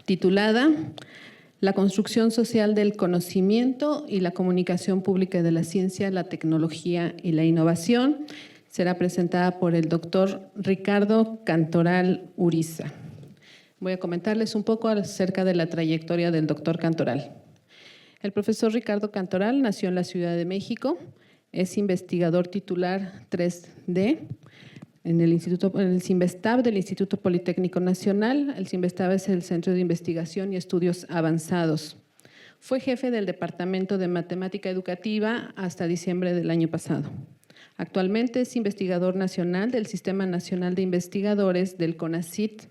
titulada La construcción social del conocimiento y la comunicación pública de la ciencia, la tecnología y la innovación. Será presentada por el doctor Ricardo Cantoral Uriza. Voy a comentarles un poco acerca de la trayectoria del doctor Cantoral. El profesor Ricardo Cantoral nació en la Ciudad de México, es investigador titular 3D en el CINVESTAB del Instituto Politécnico Nacional. El CINVESTAB es el Centro de Investigación y Estudios Avanzados. Fue jefe del Departamento de Matemática Educativa hasta diciembre del año pasado. Actualmente es investigador nacional del Sistema Nacional de Investigadores del CONACYT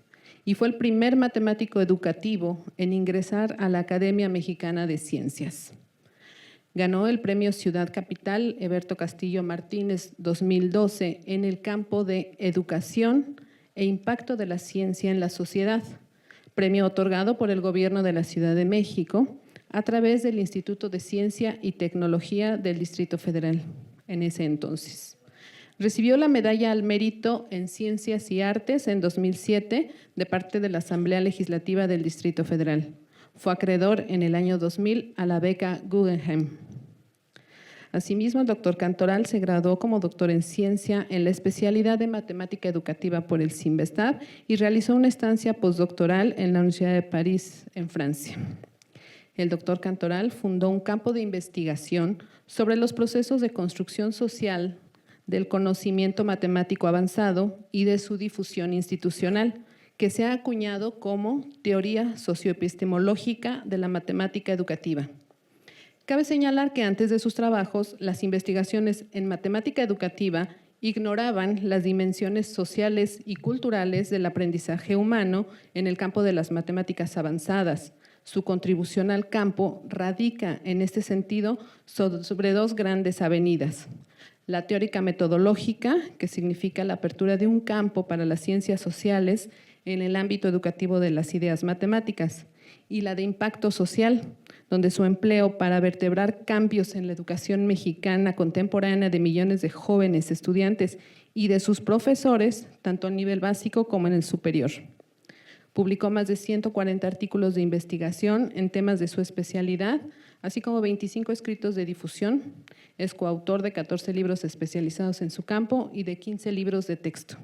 y fue el primer matemático educativo en ingresar a la Academia Mexicana de Ciencias. Ganó el Premio Ciudad Capital Eberto Castillo Martínez 2012 en el campo de Educación e Impacto de la Ciencia en la Sociedad, premio otorgado por el Gobierno de la Ciudad de México a través del Instituto de Ciencia y Tecnología del Distrito Federal en ese entonces. Recibió la Medalla al Mérito en Ciencias y Artes en 2007 de parte de la Asamblea Legislativa del Distrito Federal. Fue acreedor en el año 2000 a la beca Guggenheim. Asimismo, el doctor Cantoral se graduó como doctor en ciencia en la especialidad de matemática educativa por el CINVESTAB y realizó una estancia postdoctoral en la Universidad de París, en Francia. El doctor Cantoral fundó un campo de investigación sobre los procesos de construcción social del conocimiento matemático avanzado y de su difusión institucional, que se ha acuñado como teoría socioepistemológica de la matemática educativa. Cabe señalar que antes de sus trabajos, las investigaciones en matemática educativa ignoraban las dimensiones sociales y culturales del aprendizaje humano en el campo de las matemáticas avanzadas. Su contribución al campo radica en este sentido sobre dos grandes avenidas. La teórica metodológica, que significa la apertura de un campo para las ciencias sociales en el ámbito educativo de las ideas matemáticas, y la de impacto social, donde su empleo para vertebrar cambios en la educación mexicana contemporánea de millones de jóvenes estudiantes y de sus profesores, tanto a nivel básico como en el superior. Publicó más de 140 artículos de investigación en temas de su especialidad, así como 25 escritos de difusión. Es coautor de 14 libros especializados en su campo y de 15 libros de texto.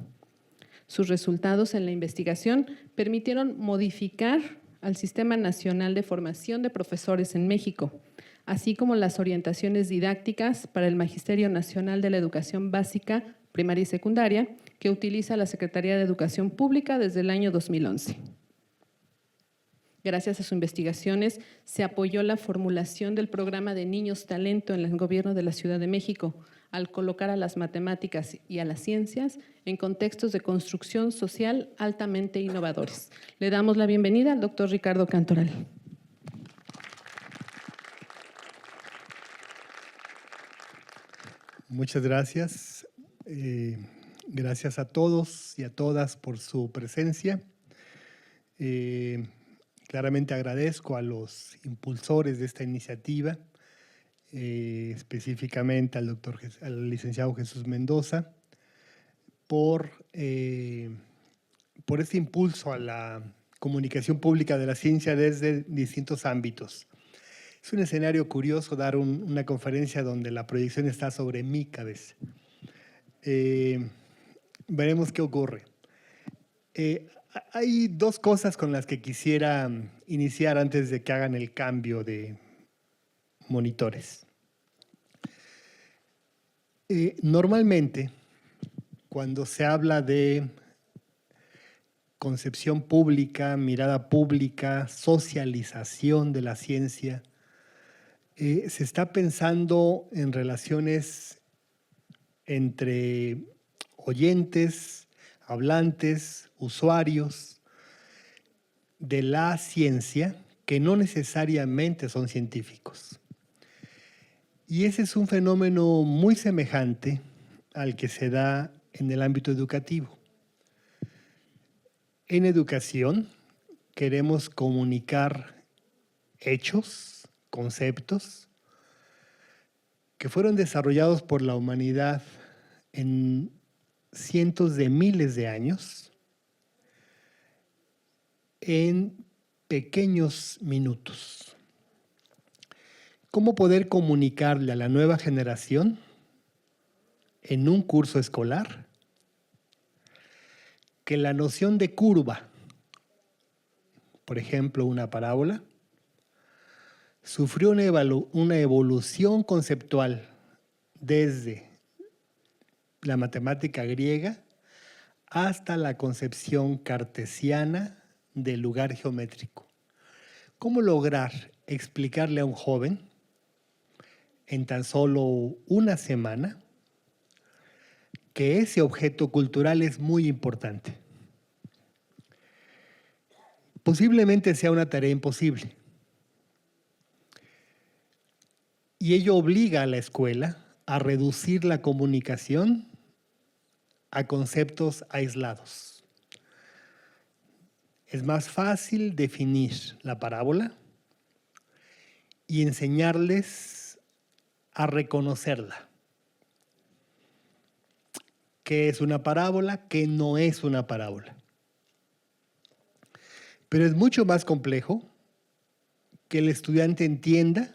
Sus resultados en la investigación permitieron modificar al Sistema Nacional de Formación de Profesores en México, así como las orientaciones didácticas para el Magisterio Nacional de la Educación Básica, Primaria y Secundaria, que utiliza la Secretaría de Educación Pública desde el año 2011. Gracias a sus investigaciones, se apoyó la formulación del programa de Niños Talento en el Gobierno de la Ciudad de México, al colocar a las matemáticas y a las ciencias en contextos de construcción social altamente innovadores. Le damos la bienvenida al doctor Ricardo Cantoral. Muchas gracias. Gracias a todos y a todas por su presencia. Claramente agradezco a los impulsores de esta iniciativa, específicamente al licenciado Jesús Mendoza, por este impulso a la comunicación pública de la ciencia desde distintos ámbitos. Es un escenario curioso dar una conferencia donde la proyección está sobre mi cabeza. Veremos qué ocurre. Hay dos cosas con las que quisiera iniciar antes de que hagan el cambio de monitores. Normalmente, cuando se habla de concepción pública, mirada pública, socialización de la ciencia, se está pensando en relaciones entre oyentes, hablantes, usuarios de la ciencia que no necesariamente son científicos. Y ese es un fenómeno muy semejante al que se da en el ámbito educativo. En educación queremos comunicar hechos, conceptos que fueron desarrollados por la humanidad en cientos de miles de años en pequeños minutos. ¿Cómo poder comunicarle a la nueva generación en un curso escolar que la noción de curva, por ejemplo, una parábola, sufrió una evolución conceptual desde la matemática griega hasta la concepción cartesiana del lugar geométrico? ¿Cómo lograr explicarle a un joven en tan solo una semana que ese objeto cultural es muy importante? Posiblemente sea una tarea imposible. Y ello obliga a la escuela a reducir la comunicación a conceptos aislados. Es más fácil definir la parábola y enseñarles a reconocerla. ¿Qué es una parábola? ¿Qué no es una parábola? Pero es mucho más complejo que el estudiante entienda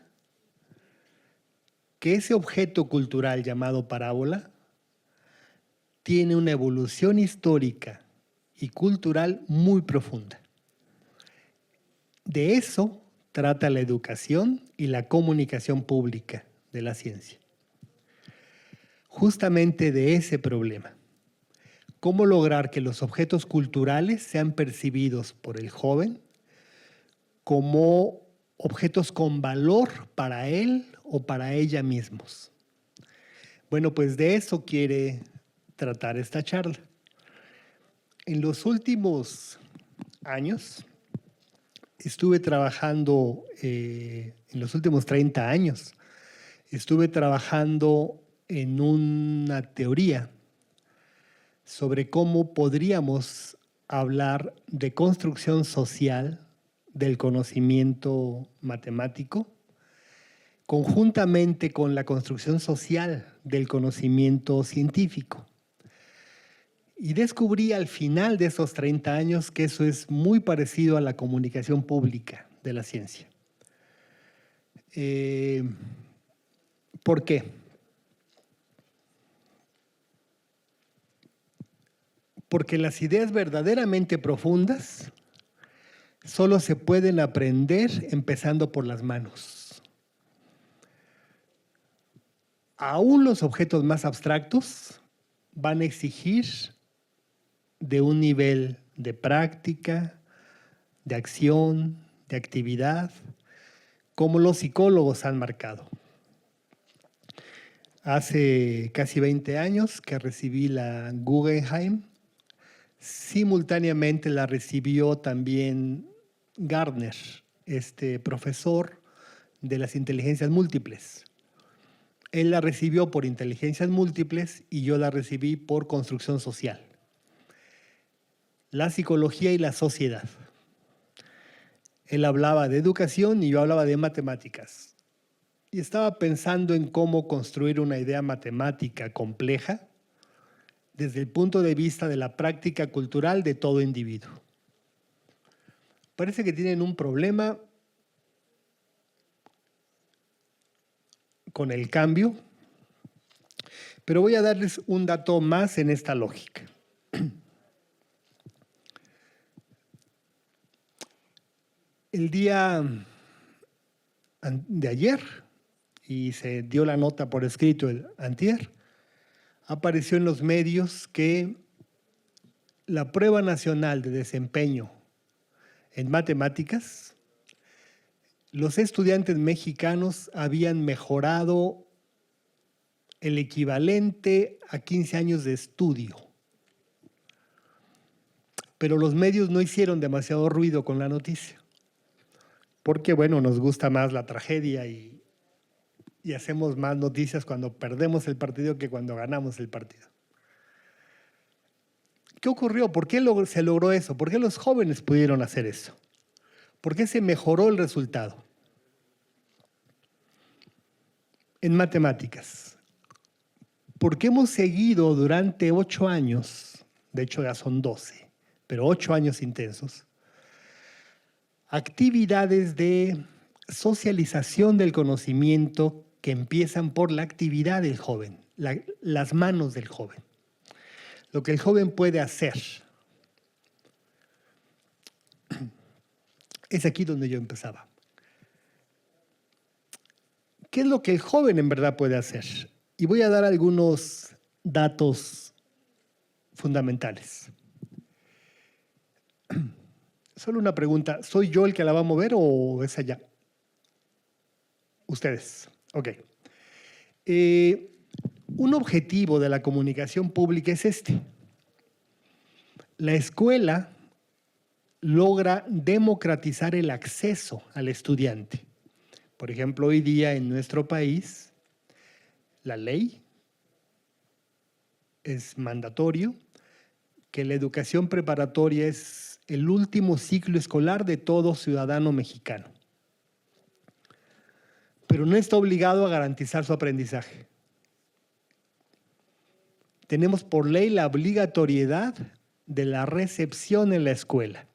que ese objeto cultural llamado parábola tiene una evolución histórica y cultural muy profunda. De eso trata la educación y la comunicación pública de la ciencia. Justamente de ese problema. ¿Cómo lograr que los objetos culturales sean percibidos por el joven como objetos con valor para él o para ella mismos? Bueno, pues de eso quiere tratar esta charla. En los últimos años, estuve trabajando, en los últimos 30 años, estuve trabajando en una teoría sobre cómo podríamos hablar de construcción social del conocimiento matemático, conjuntamente con la construcción social del conocimiento científico. Y descubrí al final de esos 30 años que eso es muy parecido a la comunicación pública de la ciencia. ¿Por qué? Porque las ideas verdaderamente profundas solo se pueden aprender empezando por las manos. Aún los objetos más abstractos van a exigir de un nivel de práctica, de acción, de actividad, como los psicólogos han marcado. Hace casi 20 años que recibí la Guggenheim, simultáneamente la recibió también Gardner, este profesor de las inteligencias múltiples. Él la recibió por inteligencias múltiples y yo la recibí por construcción social. La psicología y la sociedad. Él hablaba de educación y yo hablaba de matemáticas. Y estaba pensando en cómo construir una idea matemática compleja desde el punto de vista de la práctica cultural de todo individuo. Parece que tienen un problema con el cambio, pero voy a darles un dato más en esta lógica. El día de ayer, y se dio la nota por escrito el antier, apareció en los medios que la prueba nacional de desempeño en matemáticas, los estudiantes mexicanos habían mejorado el equivalente a 15 años de estudio. Pero los medios no hicieron demasiado ruido con la noticia. Porque, bueno, nos gusta más la tragedia y hacemos más noticias cuando perdemos el partido que cuando ganamos el partido. ¿Qué ocurrió? ¿Por qué se logró eso? ¿Por qué los jóvenes pudieron hacer eso? ¿Por qué se mejoró el resultado? En matemáticas. Porque hemos seguido durante 8 años, de hecho ya son 12, pero 8 años intensos, Actividades de socialización del conocimiento que empiezan por la actividad del joven, las manos del joven. Lo que el joven puede hacer. Es aquí donde yo empezaba. ¿Qué es lo que el joven en verdad puede hacer? Y voy a dar algunos datos fundamentales. Solo una pregunta, ¿soy yo el que la va a mover o es allá? Ustedes. Ok. Un objetivo de la comunicación pública es este. La escuela logra democratizar el acceso al estudiante. Por ejemplo, hoy día en nuestro país, la ley es mandatorio que la educación preparatoria es el último ciclo escolar de todo ciudadano mexicano. Pero no está obligado a garantizar su aprendizaje. Tenemos por ley la obligatoriedad de la recepción en la escuela,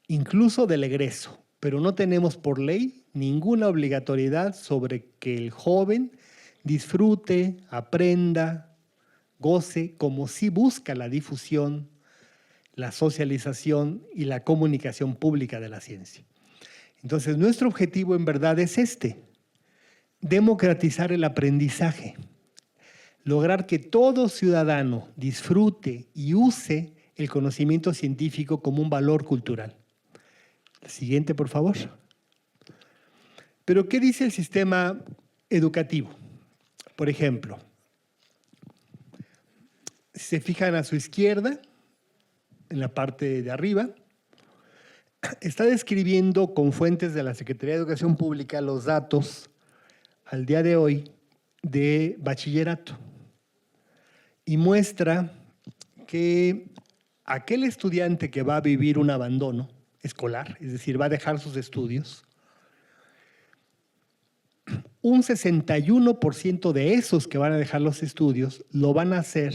incluso del egreso, pero no tenemos por ley ninguna obligatoriedad sobre que el joven disfrute, aprenda, goce, como sí busca la difusión, la socialización y la comunicación pública de la ciencia. Entonces, nuestro objetivo en verdad es este: democratizar el aprendizaje, lograr que todo ciudadano disfrute y use el conocimiento científico como un valor cultural. La siguiente, por favor. Pero, ¿qué dice el sistema educativo? Por ejemplo, si se fijan a su izquierda, en la parte de arriba, está describiendo con fuentes de la Secretaría de Educación Pública los datos al día de hoy de bachillerato y muestra que aquel estudiante que va a vivir un abandono escolar, es decir, va a dejar sus estudios, un 61% de esos que van a dejar los estudios lo van a hacer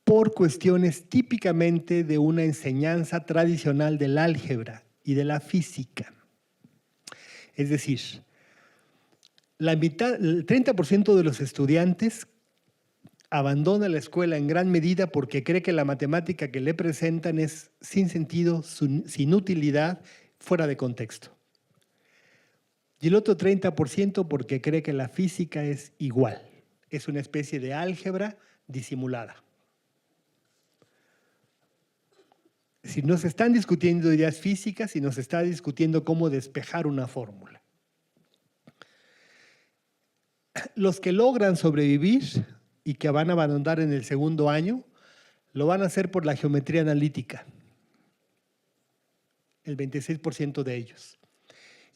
por cuestiones típicamente de una enseñanza tradicional del álgebra y de la física. Es decir, el 30% de los estudiantes abandona la escuela en gran medida porque cree que la matemática que le presentan es sin sentido, sin utilidad, fuera de contexto. Y el otro 30% porque cree que la física es igual, es una especie de álgebra disimulada. Si no se están discutiendo ideas físicas, si no se está discutiendo cómo despejar una fórmula. Los que logran sobrevivir y que van a abandonar en el segundo año, lo van a hacer por la geometría analítica, el 26% de ellos.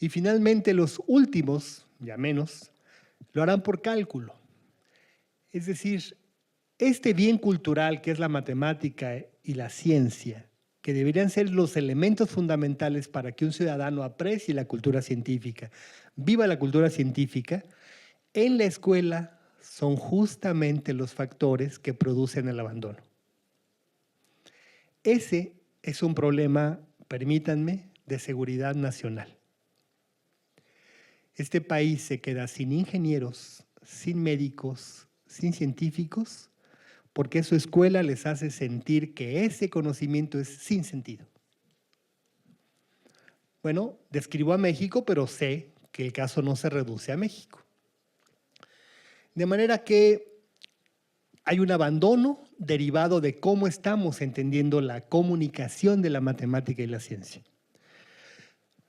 Y finalmente los últimos, ya menos, lo harán por cálculo. Es decir, este bien cultural que es la matemática y la ciencia, que deberían ser los elementos fundamentales para que un ciudadano aprecie la cultura científica, viva la cultura científica, en la escuela son justamente los factores que producen el abandono. Ese es un problema, permítanme, de seguridad nacional. Este país se queda sin ingenieros, sin médicos, sin científicos, porque su escuela les hace sentir que ese conocimiento es sin sentido. Bueno, describo a México, pero sé que el caso no se reduce a México. De manera que hay un abandono derivado de cómo estamos entendiendo la comunicación de la matemática y la ciencia.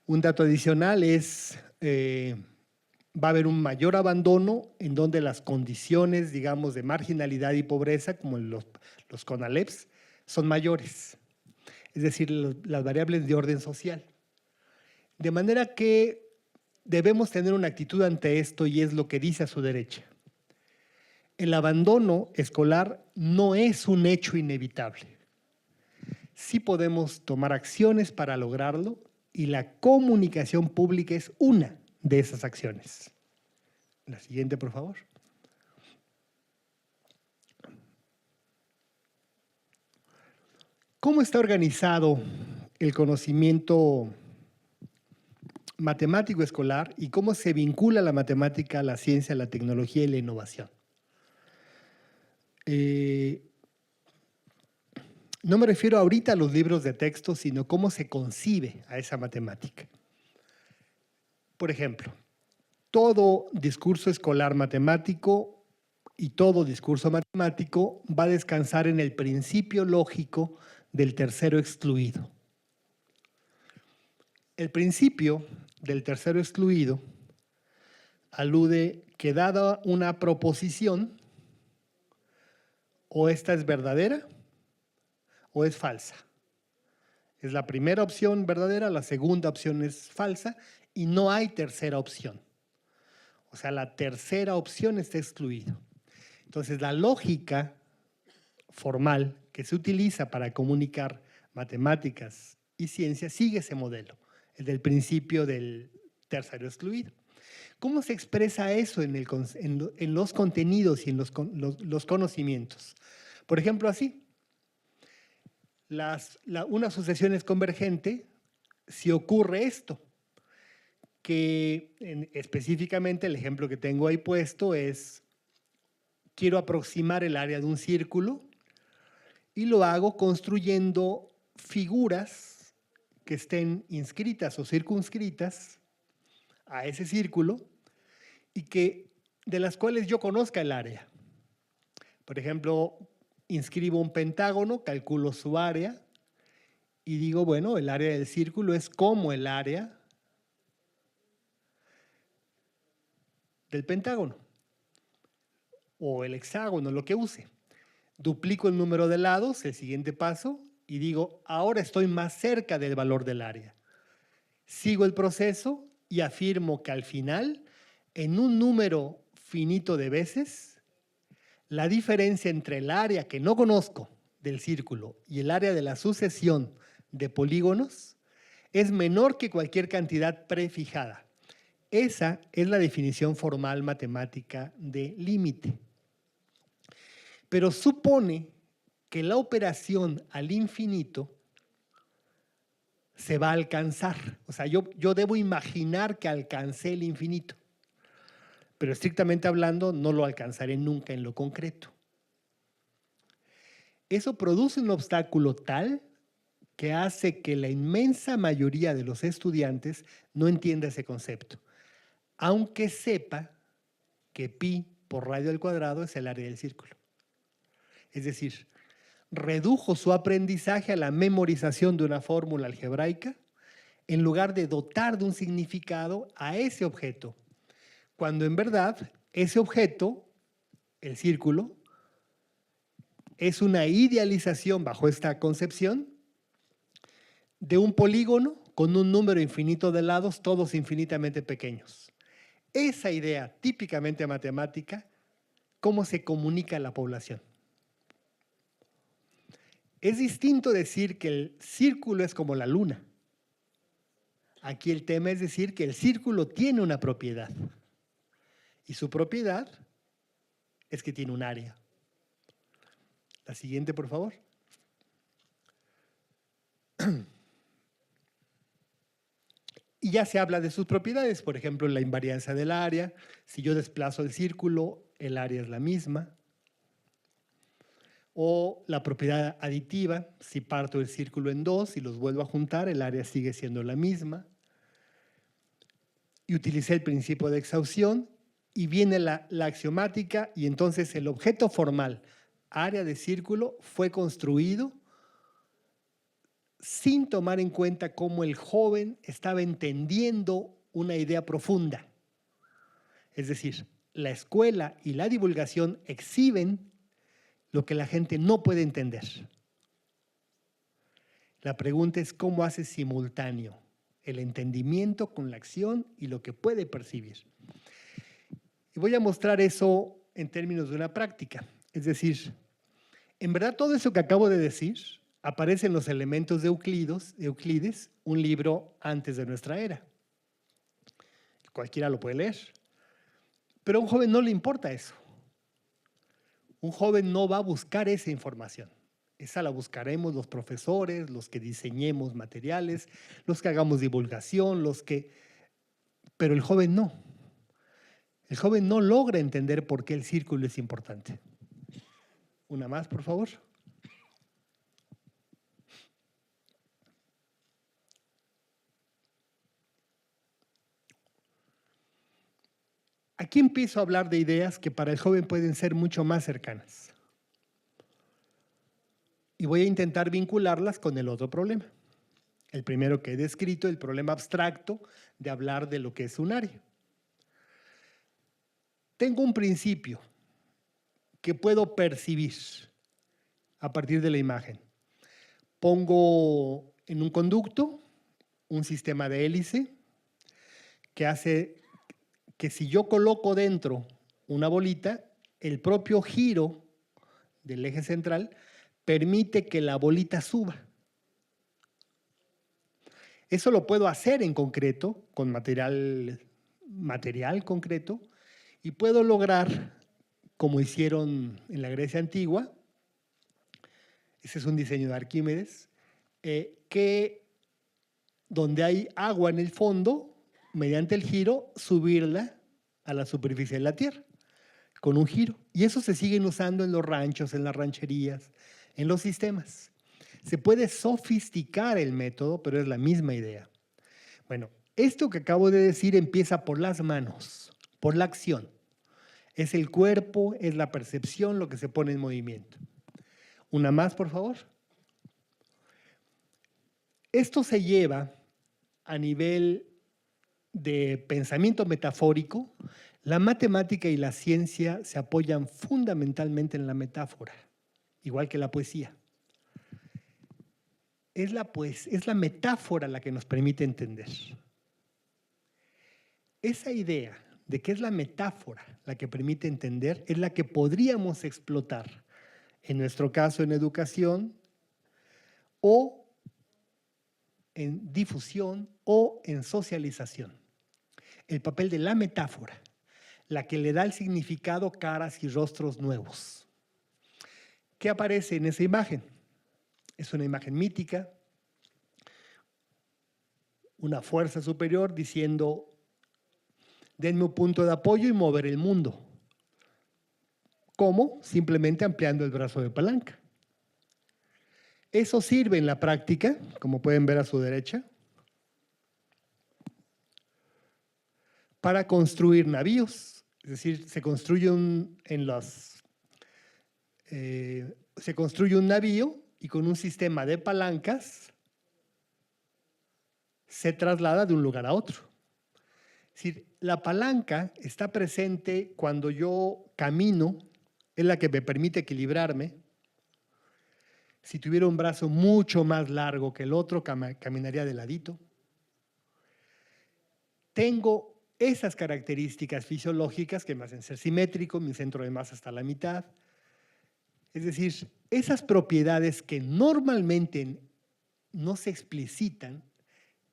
Un dato adicional es, va a haber un mayor abandono en donde las condiciones, digamos, de marginalidad y pobreza, como los CONALEPs, son mayores. Es decir, las variables de orden social. De manera que debemos tener una actitud ante esto y es lo que dice a su derecha. El abandono escolar no es un hecho inevitable. Sí podemos tomar acciones para lograrlo y la comunicación pública es una de esas acciones. La siguiente, por favor. ¿Cómo está organizado el conocimiento matemático escolar y cómo se vincula la matemática, la ciencia, la tecnología y la innovación? No me refiero ahorita a los libros de texto, sino cómo se concibe a esa matemática. Por ejemplo, todo discurso escolar matemático y todo discurso matemático va a descansar en el principio lógico del tercero excluido. El principio del tercero excluido alude que dada una proposición, o esta es verdadera o es falsa. Es la primera opción verdadera, la segunda opción es falsa y no hay tercera opción. O sea, la tercera opción está excluida. Entonces, la lógica formal que se utiliza para comunicar matemáticas y ciencia sigue ese modelo, el del principio del tercero excluido. ¿Cómo se expresa eso en los contenidos y en los conocimientos? Por ejemplo, así, una sucesión es convergente si ocurre esto, que específicamente el ejemplo que tengo ahí puesto es, quiero aproximar el área de un círculo y lo hago construyendo figuras que estén inscritas o circunscritas a ese círculo y de las cuales yo conozca el área. Por ejemplo, inscribo un pentágono, calculo su área y digo, bueno, el área del círculo es como el área del pentágono o el hexágono, lo que use. Duplico el número de lados, el siguiente paso, y digo, ahora estoy más cerca del valor del área. Sigo el proceso y afirmo que al final, en un número finito de veces, la diferencia entre el área que no conozco del círculo y el área de la sucesión de polígonos es menor que cualquier cantidad prefijada. Esa es la definición formal matemática de límite. Pero supone que la operación al infinito se va a alcanzar. O sea, yo debo imaginar que alcancé el infinito. Pero estrictamente hablando, no lo alcanzaré nunca en lo concreto. Eso produce un obstáculo tal que hace que la inmensa mayoría de los estudiantes no entienda ese concepto, aunque sepa que pi por radio al cuadrado es el área del círculo. Es decir, redujo su aprendizaje a la memorización de una fórmula algebraica en lugar de dotar de un significado a ese objeto, cuando en verdad ese objeto, el círculo, es una idealización bajo esta concepción de un polígono con un número infinito de lados, todos infinitamente pequeños. Esa idea típicamente matemática, ¿cómo se comunica a la población? Es distinto decir que el círculo es como la luna. Aquí el tema es decir que el círculo tiene una propiedad. Y su propiedad es que tiene un área. La siguiente, por favor. Y ya se habla de sus propiedades, por ejemplo, la invariancia del área. Si yo desplazo el círculo, el área es la misma. O la propiedad aditiva, si parto el círculo en dos y los vuelvo a juntar, el área sigue siendo la misma. Y utilicé el principio de exhaustión y viene la axiomática y entonces el objeto formal, área de círculo, fue construido sin tomar en cuenta cómo el joven estaba entendiendo una idea profunda. Es decir, la escuela y la divulgación exhiben lo que la gente no puede entender. La pregunta es cómo hace simultáneo el entendimiento con la acción y lo que puede percibir. Y voy a mostrar eso en términos de una práctica. Es decir, en verdad todo eso que acabo de decir aparece en los elementos de Euclides, un libro antes de nuestra era. Cualquiera lo puede leer. Pero a un joven no le importa eso. Un joven no va a buscar esa información. Esa la buscaremos los profesores, los que diseñemos materiales, los que hagamos divulgación, pero el joven no. El joven no logra entender por qué el círculo es importante. Una más, por favor. Aquí empiezo a hablar de ideas que para el joven pueden ser mucho más cercanas. Y voy a intentar vincularlas con el otro problema. El primero que he descrito, el problema abstracto de hablar de lo que es un área. Tengo un principio que puedo percibir a partir de la imagen. Pongo en un conducto un sistema de hélice que hace que si yo coloco dentro una bolita, el propio giro del eje central permite que la bolita suba. Eso lo puedo hacer en concreto, con material concreto, y puedo lograr, como hicieron en la Grecia antigua, ese es un diseño de Arquímedes, que donde hay agua en el fondo, mediante el giro, subirla a la superficie de la Tierra, con un giro. Y eso se sigue usando en los ranchos, en las rancherías, en los sistemas. Se puede sofisticar el método, pero es la misma idea. Bueno, esto que acabo de decir empieza por las manos, por la acción. Es el cuerpo, es la percepción lo que se pone en movimiento. Una más, por favor. Esto se lleva a nivel de pensamiento metafórico. La matemática y la ciencia se apoyan fundamentalmente en la metáfora, igual que la poesía. Es la metáfora la que nos permite entender. Esa idea de que es la metáfora la que permite entender es la que podríamos explotar, en nuestro caso en educación, o en difusión, o en socialización. El papel de la metáfora, la que le da el significado, caras y rostros nuevos. ¿Qué aparece en esa imagen? Es una imagen mítica, una fuerza superior diciendo: denme un punto de apoyo y mover el mundo. ¿Cómo? Simplemente ampliando el brazo de palanca. Eso sirve en la práctica, como pueden ver a su derecha, para construir navíos. Es decir, se construye un navío y con un sistema de palancas se traslada de un lugar a otro. Es decir, la palanca está presente cuando yo camino, es la que me permite equilibrarme. Si tuviera un brazo mucho más largo que el otro, caminaría de ladito. Tengo esas características fisiológicas que me hacen ser simétrico, mi centro de masa está a la mitad. Es decir, esas propiedades que normalmente no se explicitan,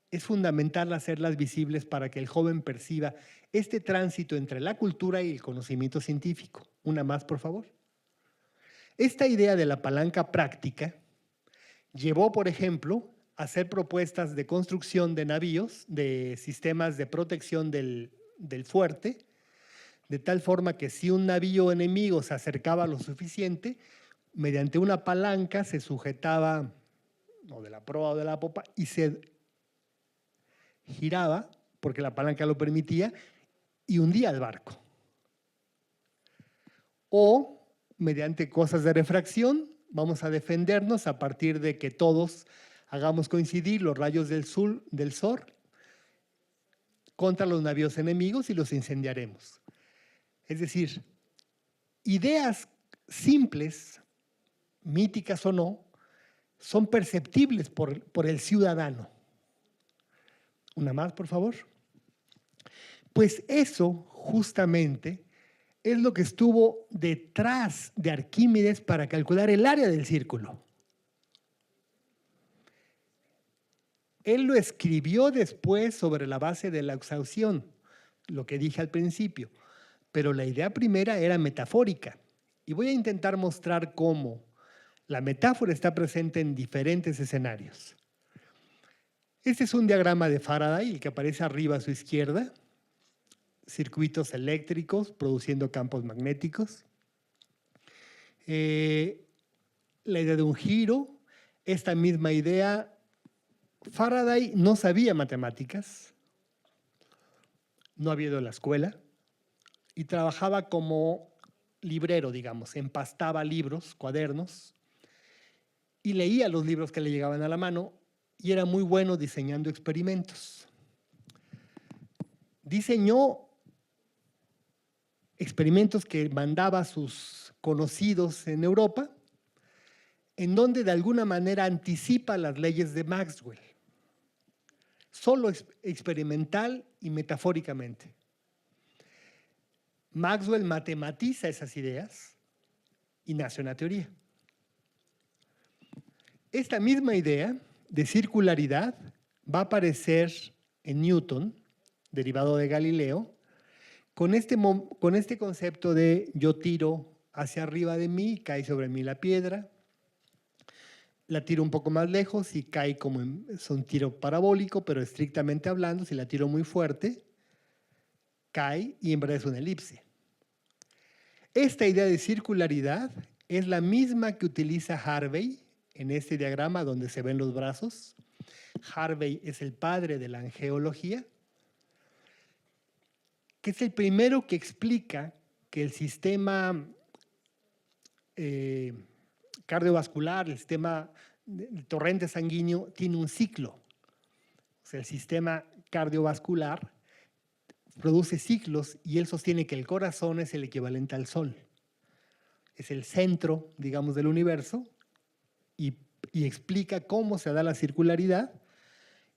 es fundamental hacerlas visibles para que el joven perciba este tránsito entre la cultura y el conocimiento científico. Una más, por favor. Esta idea de la palanca práctica llevó, por ejemplo, a hacer propuestas de construcción de navíos, de sistemas de protección del fuerte, de tal forma que si un navío enemigo se acercaba lo suficiente, mediante una palanca se sujetaba o de la proa o de la popa y se giraba, porque la palanca lo permitía, y hundía el barco. O mediante cosas de refracción, vamos a defendernos a partir de que todos hagamos coincidir los rayos del sol contra los navíos enemigos y los incendiaremos. Es decir, ideas simples, míticas o no, son perceptibles por el ciudadano. Una más, por favor. Pues eso justamente es lo que estuvo detrás de Arquímedes para calcular el área del círculo. Él lo escribió después sobre la base de la exhaustión, lo que dije al principio, pero la idea primera era metafórica. Y voy a intentar mostrar cómo La metáfora está presente en diferentes escenarios. Este es un diagrama de Faraday, el que aparece arriba a su izquierda. Circuitos eléctricos produciendo campos magnéticos. La idea de un giro. Esta misma idea, Faraday no sabía matemáticas, no había ido a la escuela y trabajaba como librero, digamos, empastaba libros, cuadernos y leía los libros que le llegaban a la mano y era muy bueno diseñando experimentos. Diseñó experimentos que mandaba a sus conocidos en Europa, en donde de alguna manera anticipa las leyes de Maxwell, solo experimental y metafóricamente. Maxwell matematiza esas ideas y nace una teoría. Esta misma idea de circularidad va a aparecer en Newton, derivado de Galileo, con este concepto de yo tiro hacia arriba de mí, cae sobre mí la piedra, la tiro un poco más lejos y cae como es un tiro parabólico, pero estrictamente hablando, si la tiro muy fuerte, cae y en verdad es una elipse. Esta idea de circularidad es la misma que utiliza Harvey en este diagrama donde se ven los brazos. Harvey es el padre de la angeología, que es el primero que explica que el sistema cardiovascular, el sistema del torrente sanguíneo, tiene un ciclo. O sea, el sistema cardiovascular produce ciclos y él sostiene que el corazón es el equivalente al Sol. Es el centro, digamos, del universo y explica cómo se da la circularidad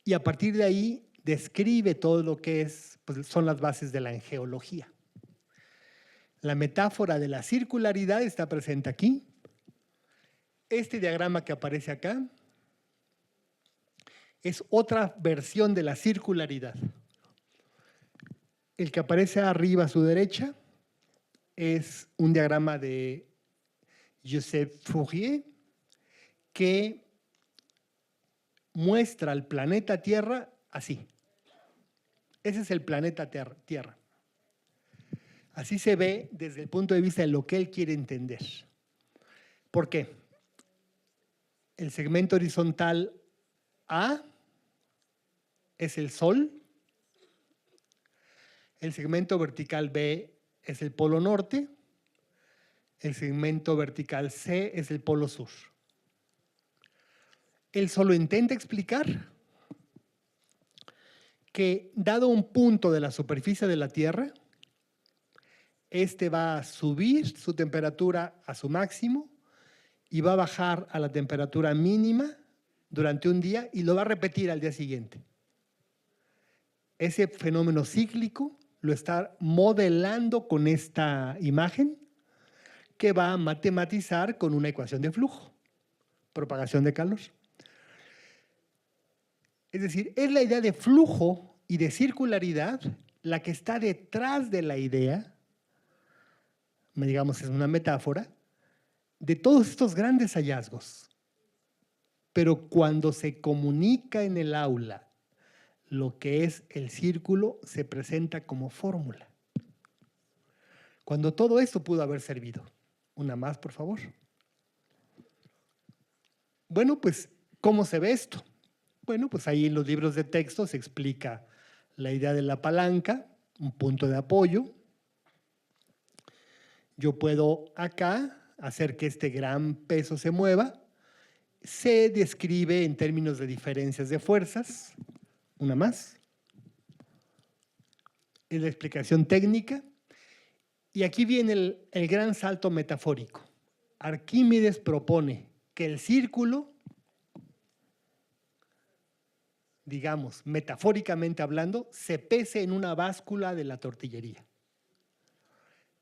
y a partir de ahí describe todo lo que pues son las bases de la angeología. La metáfora de la circularidad está presente aquí. Este diagrama que aparece acá es otra versión de la circularidad. El que aparece arriba a su derecha es un diagrama de Joseph Fourier que muestra al planeta Tierra así. Ese es el planeta Tierra. Así se ve desde el punto de vista de lo que él quiere entender. ¿Por qué? El segmento horizontal A es el Sol. El segmento vertical B es el Polo Norte. El segmento vertical C es el Polo Sur. Él solo intenta explicar que dado un punto de la superficie de la Tierra, este va a subir su temperatura a su máximo y va a bajar a la temperatura mínima durante un día y lo va a repetir al día siguiente. Ese fenómeno cíclico lo está modelando con esta imagen que va a matematizar con una ecuación de flujo, propagación de calor. Es decir, es la idea de flujo y de circularidad la que está detrás de la idea, digamos es una metáfora, de todos estos grandes hallazgos. Pero cuando se comunica en el aula lo que es el círculo, se presenta como fórmula. Cuando todo esto pudo haber servido. Una más, por favor. Bueno, pues, ¿cómo se ve esto? Bueno, pues ahí en los libros de texto se explica la idea de la palanca, un punto de apoyo. Yo puedo acá hacer que este gran peso se mueva. Se describe en términos de diferencias de fuerzas. Una más. Es la explicación técnica. Y aquí viene el gran salto metafórico. Arquímedes propone que el círculo, digamos, metafóricamente hablando, se pese en una báscula de la tortillería.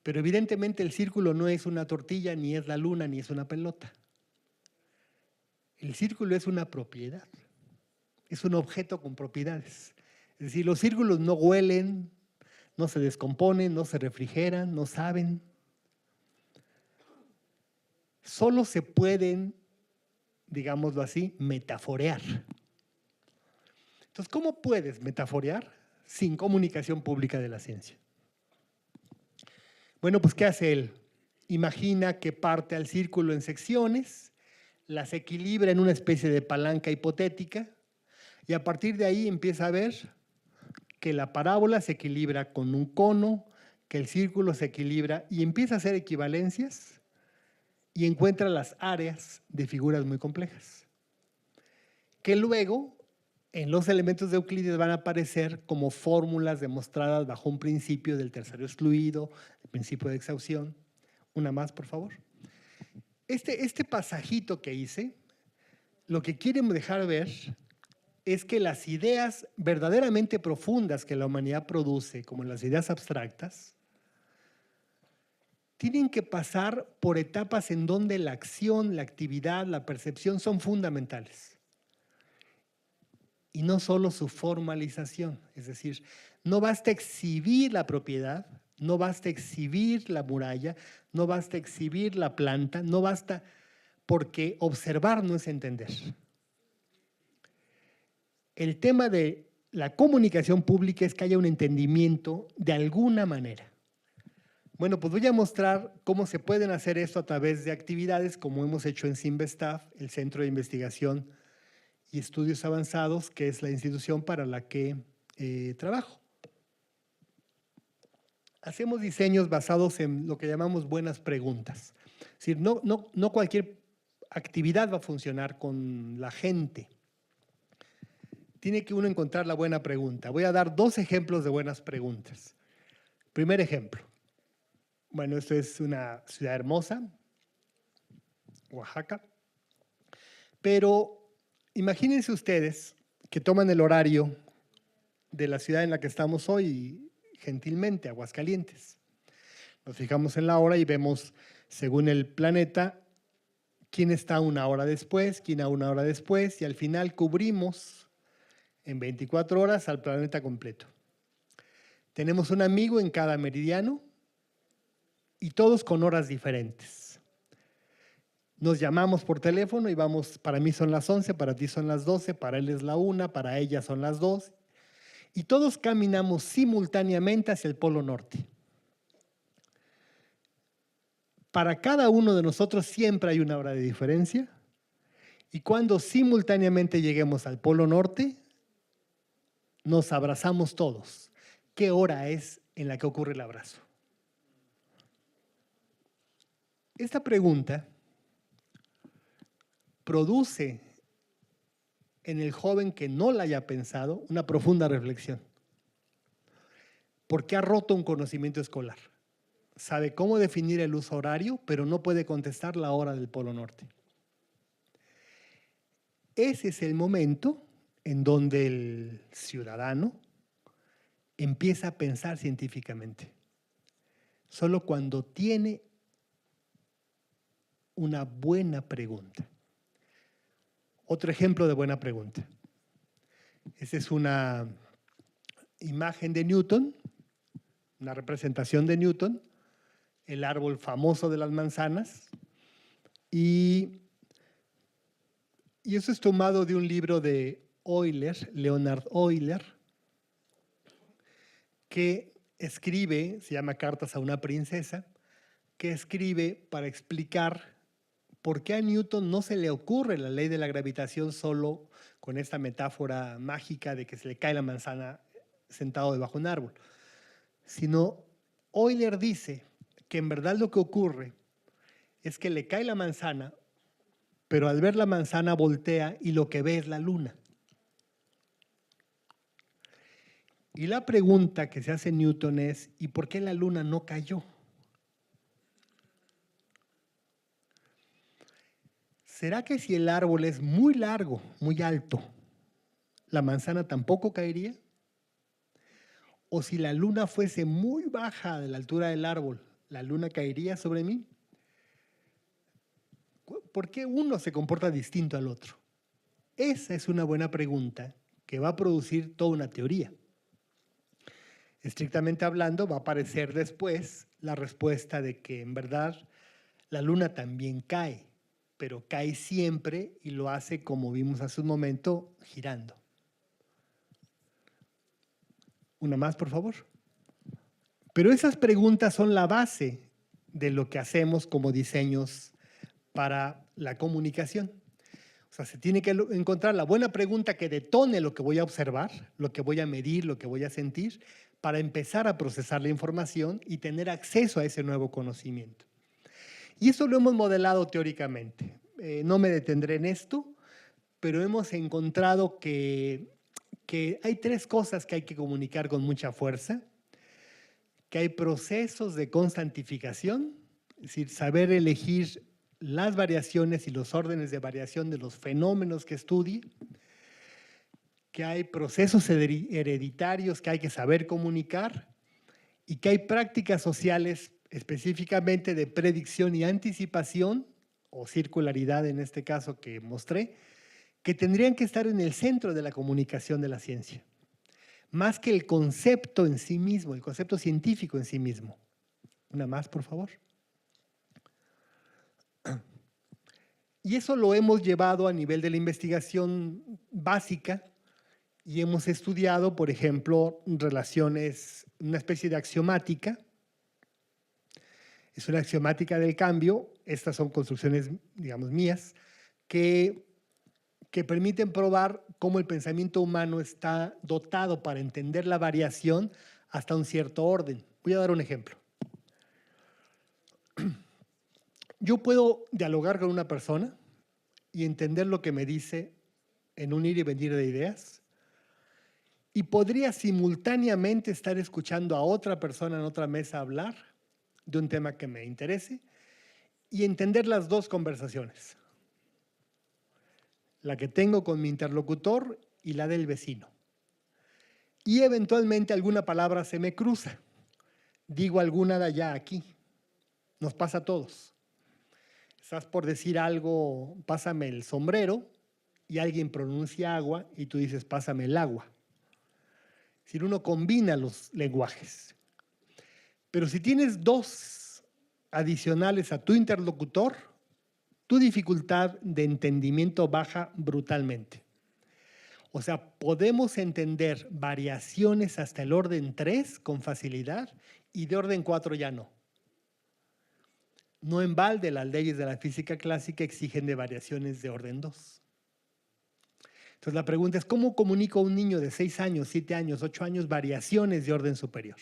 Pero evidentemente el círculo no es una tortilla, ni es la luna, ni es una pelota. El círculo es una propiedad, es un objeto con propiedades. Es decir, los círculos no huelen, no se descomponen, no se refrigeran, no saben. solo se pueden, digámoslo así, metaforear. Entonces, ¿cómo puedes metaforear sin comunicación pública de la ciencia? Bueno, pues ¿qué hace él? Imagina que parte al círculo en secciones, las equilibra en una especie de palanca hipotética y a partir de ahí empieza a ver que la parábola se equilibra con un cono, que el círculo se equilibra y empieza a hacer equivalencias y encuentra las áreas de figuras muy complejas, que luego en los elementos de Euclides van a aparecer como fórmulas demostradas bajo un principio del tercero excluido, el principio de exhaustión. Una más, por favor. Este pasajito que hice, lo que quiere dejar ver es que las ideas verdaderamente profundas que la humanidad produce, como las ideas abstractas, tienen que pasar por etapas en donde la acción, la actividad, la percepción son fundamentales. Y no solo su formalización, es decir, no basta exhibir la propiedad, no basta exhibir la muralla, no basta exhibir la planta, no basta porque observar no es entender. El tema de la comunicación pública es que haya un entendimiento de alguna manera. Bueno, pues voy a mostrar cómo se pueden hacer esto a través de actividades como hemos hecho en Cinvestav, el Centro de Investigación y Estudios Avanzados, que es la institución para la que trabajo. Hacemos diseños basados en lo que llamamos buenas preguntas. Es decir, no cualquier actividad va a funcionar con la gente. Tiene que uno encontrar la buena pregunta. Voy a dar 2 ejemplos de buenas preguntas. Primer ejemplo. Bueno, esto es una ciudad hermosa, Oaxaca, pero imagínense ustedes que toman el horario de la ciudad en la que estamos hoy, gentilmente, Aguascalientes. Nos fijamos en la hora y vemos, según el planeta, quién está 1 hora después, quién a 1 hora después, y al final cubrimos en 24 horas al planeta completo. Tenemos un amigo en cada meridiano y todos con horas diferentes. Nos llamamos por teléfono y vamos, para mí son las 11, para ti son las 12, para él es la 1, para ella son las 2. Y todos caminamos simultáneamente hacia el Polo Norte. Para cada uno de nosotros siempre hay 1 hora de diferencia. Y cuando simultáneamente lleguemos al Polo Norte, nos abrazamos todos. ¿Qué hora es en la que ocurre el abrazo? Esta pregunta produce en el joven que no la haya pensado una profunda reflexión. Porque ha roto un conocimiento escolar. Sabe cómo definir el uso horario, pero no puede contestar la hora del Polo Norte. Ese es el momento en donde el ciudadano empieza a pensar científicamente. Solo cuando tiene una buena pregunta. Otro ejemplo de buena pregunta. Esta es una imagen de Newton, una representación de Newton, el árbol famoso de las manzanas, y eso es tomado de un libro de Euler, Leonhard Euler, que escribe, se llama Cartas a una princesa, que escribe para explicar por qué a Newton no se le ocurre la ley de la gravitación solo con esta metáfora mágica de que se le cae la manzana sentado debajo de un árbol, sino Euler dice que en verdad lo que ocurre es que le cae la manzana, pero al ver la manzana voltea y lo que ve es la luna. Y la pregunta que se hace Newton es, ¿y por qué la luna no cayó? ¿Será que si el árbol es muy largo, muy alto, la manzana tampoco caería? ¿O si la luna fuese muy baja de la altura del árbol, la luna caería sobre mí? ¿Por qué uno se comporta distinto al otro? Esa es una buena pregunta que va a producir toda una teoría. Estrictamente hablando, va a aparecer después la respuesta de que en verdad La luna también cae, pero cae siempre y lo hace, como vimos hace un momento, girando. Una más, por favor. Pero esas preguntas son la base de lo que hacemos como diseños para la comunicación. O sea, se tiene que encontrar la buena pregunta que detone lo que voy a observar, lo que voy a medir, lo que voy a sentir, para empezar a procesar la información y tener acceso a ese nuevo conocimiento. Y eso lo hemos modelado teóricamente. No me detendré en esto, pero hemos encontrado que hay tres cosas que hay que comunicar con mucha fuerza, que hay procesos de constantificación, es decir, saber elegir las variaciones y los órdenes de variación de los fenómenos que estudie, que hay procesos hereditarios que hay que saber comunicar y que hay prácticas sociales específicamente de predicción y anticipación, o circularidad en este caso que mostré, que tendrían que estar en el centro de la comunicación de la ciencia, más que el concepto en sí mismo, el concepto científico en sí mismo. Una más, por favor. Y eso lo hemos llevado a nivel de la investigación básica y hemos estudiado, por ejemplo, relaciones, una especie de axiomática. Es una axiomática del cambio. Estas son construcciones, digamos, mías, que permiten probar cómo el pensamiento humano está dotado para entender la variación hasta un cierto orden. Voy a dar un ejemplo. Yo puedo dialogar con una persona y entender lo que me dice en un ir y venir de ideas, y podría simultáneamente estar escuchando a otra persona en otra mesa hablar de un tema que me interese y entender las dos conversaciones, la que tengo con mi interlocutor y la del vecino. Y eventualmente alguna palabra se me cruza, digo alguna de allá aquí, nos pasa a todos. Estás por decir algo, pásame el sombrero, y alguien pronuncia agua y tú dices, pásame el agua. Es decir, uno combina los lenguajes. Pero si tienes dos adicionales a tu interlocutor, tu dificultad de entendimiento baja brutalmente. O sea, podemos entender variaciones hasta el orden 3 con facilidad y de orden 4 ya no. No en balde las leyes de la física clásica exigen de variaciones de orden 2. Entonces la pregunta es, ¿cómo comunico a un niño de 6 años, 7 años, 8 años variaciones de orden superior?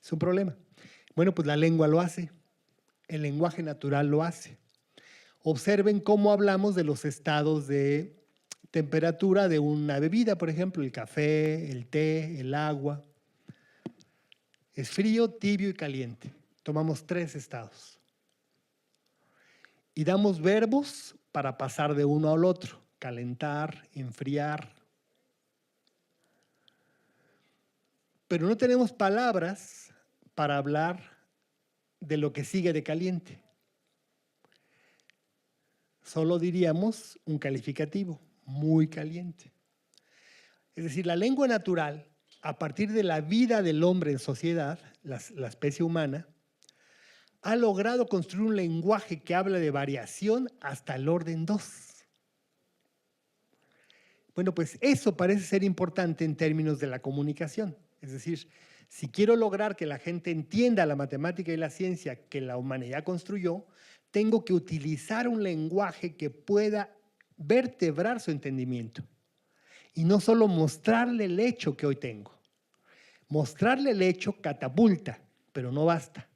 Es un problema. Bueno, pues la lengua lo hace, el lenguaje natural lo hace. Observen cómo hablamos de los estados de temperatura de una bebida, por ejemplo, el café, el té, el agua. Es frío, tibio y caliente. Tomamos 3 estados. Y damos verbos para pasar de uno al otro, calentar, enfriar. Pero no tenemos palabras para hablar de lo que sigue de caliente. Solo diríamos un calificativo, muy caliente. Es decir, la lengua natural, a partir de la vida del hombre en sociedad, la especie humana, ha logrado construir un lenguaje que habla de variación hasta el orden 2. Bueno, pues eso parece ser importante en términos de la comunicación. Es decir, si quiero lograr que la gente entienda la matemática y la ciencia que la humanidad construyó, tengo que utilizar un lenguaje que pueda vertebrar su entendimiento. Y no solo mostrarle el hecho que hoy tengo. Mostrarle el hecho catapulta, pero no basta.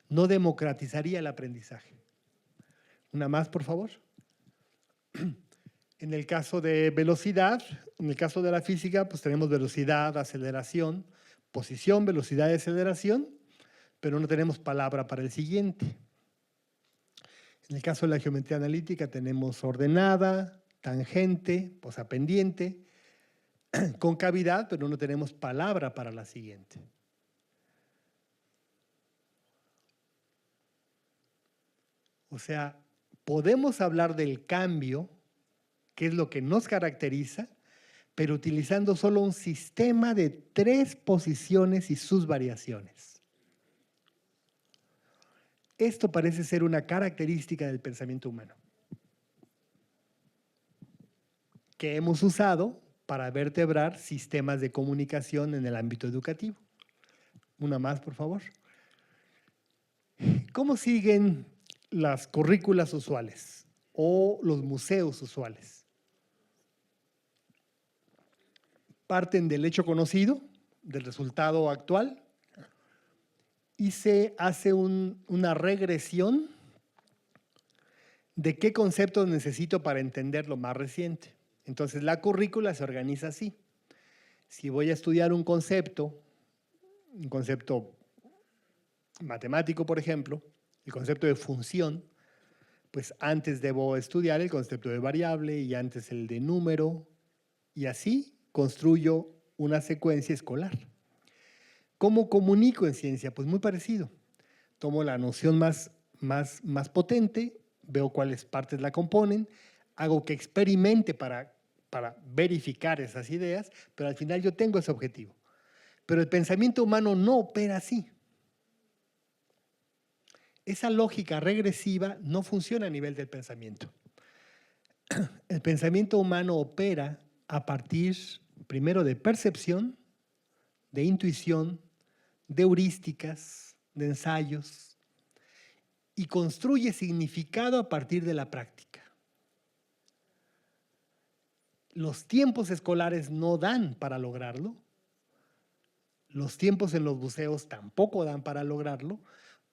No democratizaría el aprendizaje. Una más, por favor. En el caso de velocidad, en el caso de la física, pues tenemos velocidad, aceleración, posición, velocidad y aceleración, pero no tenemos palabra para el siguiente. En el caso de la geometría analítica tenemos ordenada, tangente, o sea, pendiente, concavidad, pero no tenemos palabra para la siguiente. O sea, podemos hablar del cambio, que es lo que nos caracteriza, pero utilizando solo un sistema de 3 posiciones y sus variaciones. Esto parece ser una característica del pensamiento humano que hemos usado para vertebrar sistemas de comunicación en el ámbito educativo. Una más, por favor. ¿Cómo siguen las currículas usuales o los museos usuales? Parten del hecho conocido, del resultado actual, y se hace una regresión de qué conceptos necesito para entender lo más reciente. Entonces, la currícula se organiza así. Si voy a estudiar un concepto matemático, por ejemplo, el concepto de función, pues antes debo estudiar el concepto de variable y antes el de número, y así construyo una secuencia escolar. ¿Cómo comunico en ciencia? Pues muy parecido. Tomo la noción más potente, veo cuáles partes la componen, hago que experimente para verificar esas ideas, pero al final yo tengo ese objetivo. Pero el pensamiento humano no opera así. Esa lógica regresiva no funciona a nivel del pensamiento. El pensamiento humano opera a partir, primero, de percepción, de intuición, de heurísticas, de ensayos, y construye significado a partir de la práctica. Los tiempos escolares no dan para lograrlo, los tiempos en los museos tampoco dan para lograrlo,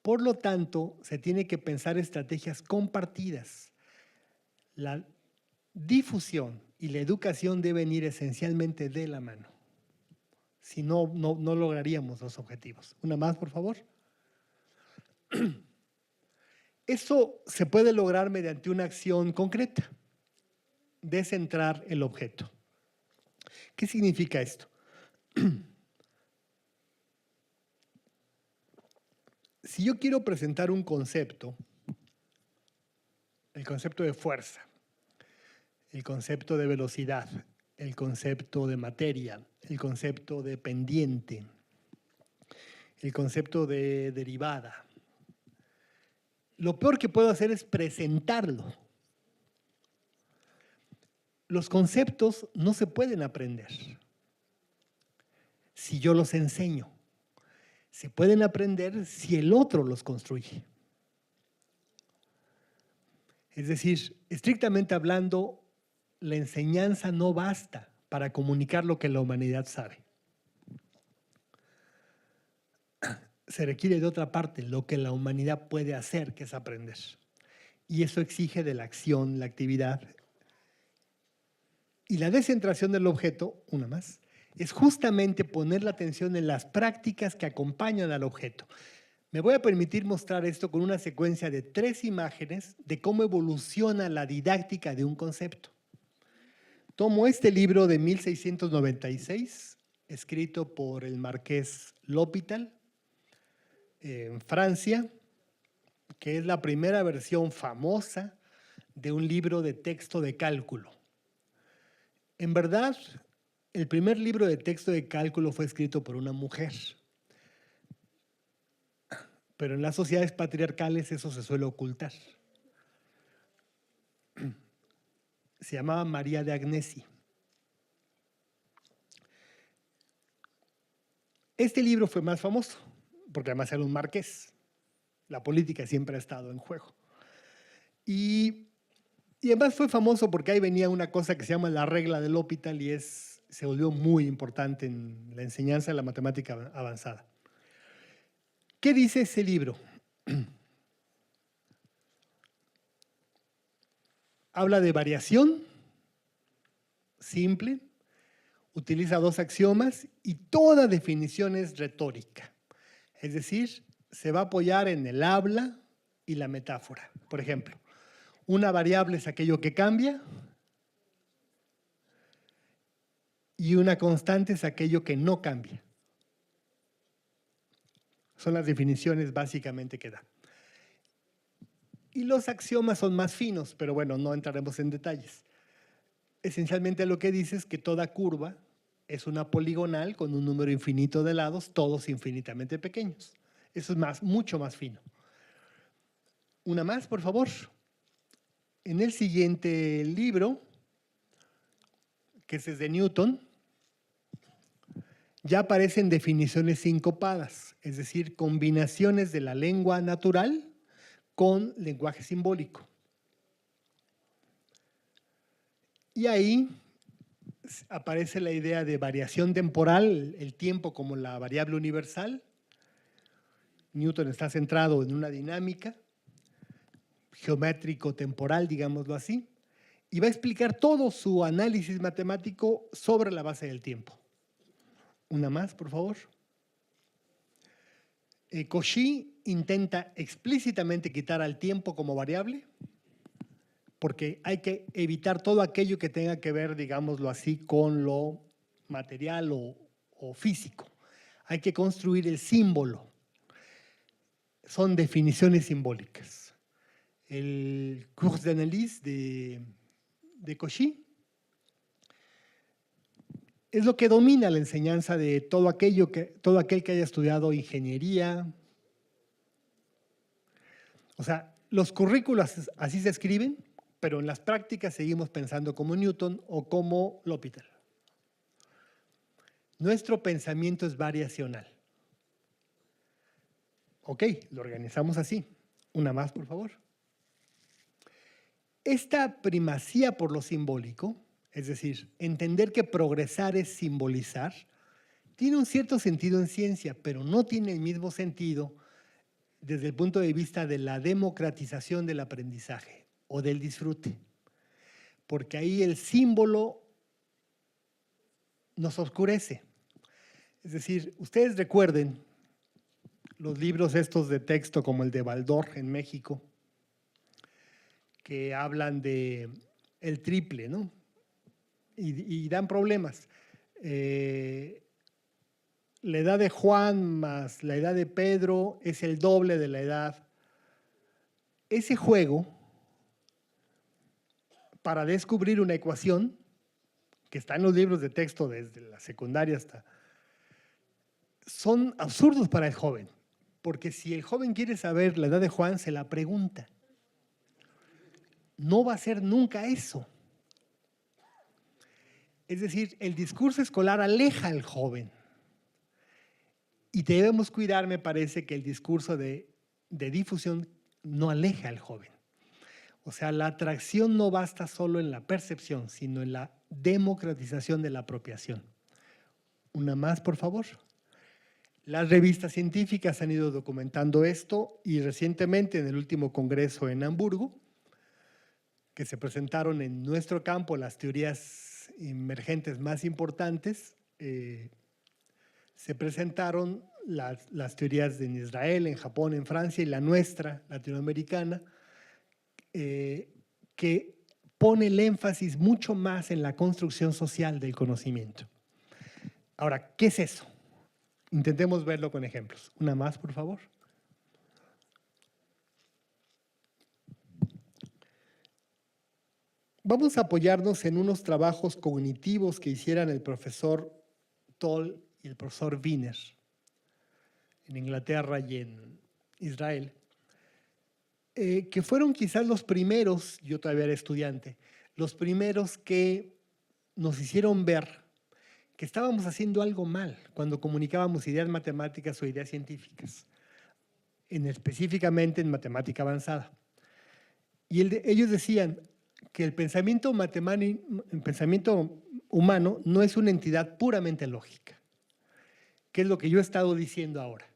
por lo tanto, se tiene que pensar estrategias compartidas. La difusión y la educación deben ir esencialmente de la mano. Si no, no lograríamos los objetivos. Una más, por favor. Eso se puede lograr mediante una acción concreta, descentrar el objeto. ¿Qué significa esto? Si yo quiero presentar un concepto, el concepto de fuerza, el concepto de velocidad, el concepto de materia, el concepto de pendiente, el concepto de derivada, lo peor que puedo hacer es presentarlo. Los conceptos no se pueden aprender si yo los enseño. Se pueden aprender si el otro los construye. Es decir, estrictamente hablando, la enseñanza no basta para comunicar lo que la humanidad sabe. Se requiere de otra parte, lo que la humanidad puede hacer, que es aprender. Y eso exige de la acción, la actividad. Y la descentración del objeto, una más, es justamente poner la atención en las prácticas que acompañan al objeto. Me voy a permitir mostrar esto con una secuencia de 3 imágenes de cómo evoluciona la didáctica de un concepto. Tomo este libro de 1696, escrito por el marqués L'Hôpital, en Francia, que es la primera versión famosa de un libro de texto de cálculo. En verdad, el primer libro de texto de cálculo fue escrito por una mujer, pero en las sociedades patriarcales eso se suele ocultar. Se llamaba María de Agnesi. Este libro fue más famoso, porque además era un marqués. La política siempre ha estado en juego. Y además fue famoso porque ahí venía una cosa que se llama la regla del L'Hôpital y se volvió muy importante en la enseñanza de la matemática avanzada. ¿Qué dice ese libro? Habla de variación simple, utiliza 2 axiomas y toda definición es retórica. Es decir, se va a apoyar en el habla y la metáfora. Por ejemplo, una variable es aquello que cambia y una constante es aquello que no cambia. Son las definiciones básicamente que da. Y los axiomas son más finos, pero bueno, no entraremos en detalles. Esencialmente lo que dice es que toda curva es una poligonal con un número infinito de lados, todos infinitamente pequeños. Eso es mucho más fino. Una más, por favor. En el siguiente libro, que es de Newton, ya aparecen definiciones sincopadas, es decir, combinaciones de la lengua natural con lenguaje simbólico. Y ahí aparece la idea de variación temporal, el tiempo como la variable universal. Newton está centrado en una dinámica geométrico-temporal, digámoslo así, y va a explicar todo su análisis matemático sobre la base del tiempo. Una más, por favor. Cauchy intenta explícitamente quitar al tiempo como variable, porque hay que evitar todo aquello que tenga que ver, digámoslo así, con lo material o físico. Hay que construir el símbolo. Son definiciones simbólicas. El cours d'analyse de Cauchy es lo que domina la enseñanza de todo aquel que haya estudiado ingeniería. O sea, los currículos así se escriben, pero en las prácticas seguimos pensando como Newton o como L'Hopital. Nuestro pensamiento es variacional. Ok, lo organizamos así. Una más, por favor. Esta primacía por lo simbólico, es decir, entender que progresar es simbolizar, tiene un cierto sentido en ciencia, pero no tiene el mismo sentido desde el punto de vista de la democratización del aprendizaje o del disfrute. Porque ahí el símbolo nos oscurece. Es decir, ustedes recuerden los libros estos de texto como el de Baldor en México, que hablan de el triple, ¿no? Y dan problemas. La edad de Juan más la edad de Pedro es el doble de la edad. Ese juego, para descubrir una ecuación, que está en los libros de texto desde la secundaria hasta, son absurdos para el joven, porque si el joven quiere saber la edad de Juan, se la pregunta. No va a ser nunca eso. Es decir, el discurso escolar aleja al joven. Y debemos cuidar, me parece, que el discurso de difusión no aleja al joven. O sea, la atracción no basta solo en la percepción, sino en la democratización de la apropiación. Una más, por favor. Las revistas científicas han ido documentando esto y recientemente en el último congreso en Hamburgo, que se presentaron en nuestro campo las teorías emergentes más importantes, se presentaron las teorías en Israel, en Japón, en Francia y la nuestra, latinoamericana, que pone el énfasis mucho más en la construcción social del conocimiento. Ahora, ¿qué es eso? Intentemos verlo con ejemplos. Una más, por favor. Vamos a apoyarnos en unos trabajos cognitivos que hicieran el profesor Toll y el profesor Wiener en Inglaterra y en Israel, que fueron quizás los primeros, yo todavía era estudiante, los primeros que nos hicieron ver que estábamos haciendo algo mal cuando comunicábamos ideas matemáticas o ideas científicas, específicamente en matemática avanzada. Y ellos decían que el pensamiento humano no es una entidad puramente lógica, que es lo que yo he estado diciendo ahora,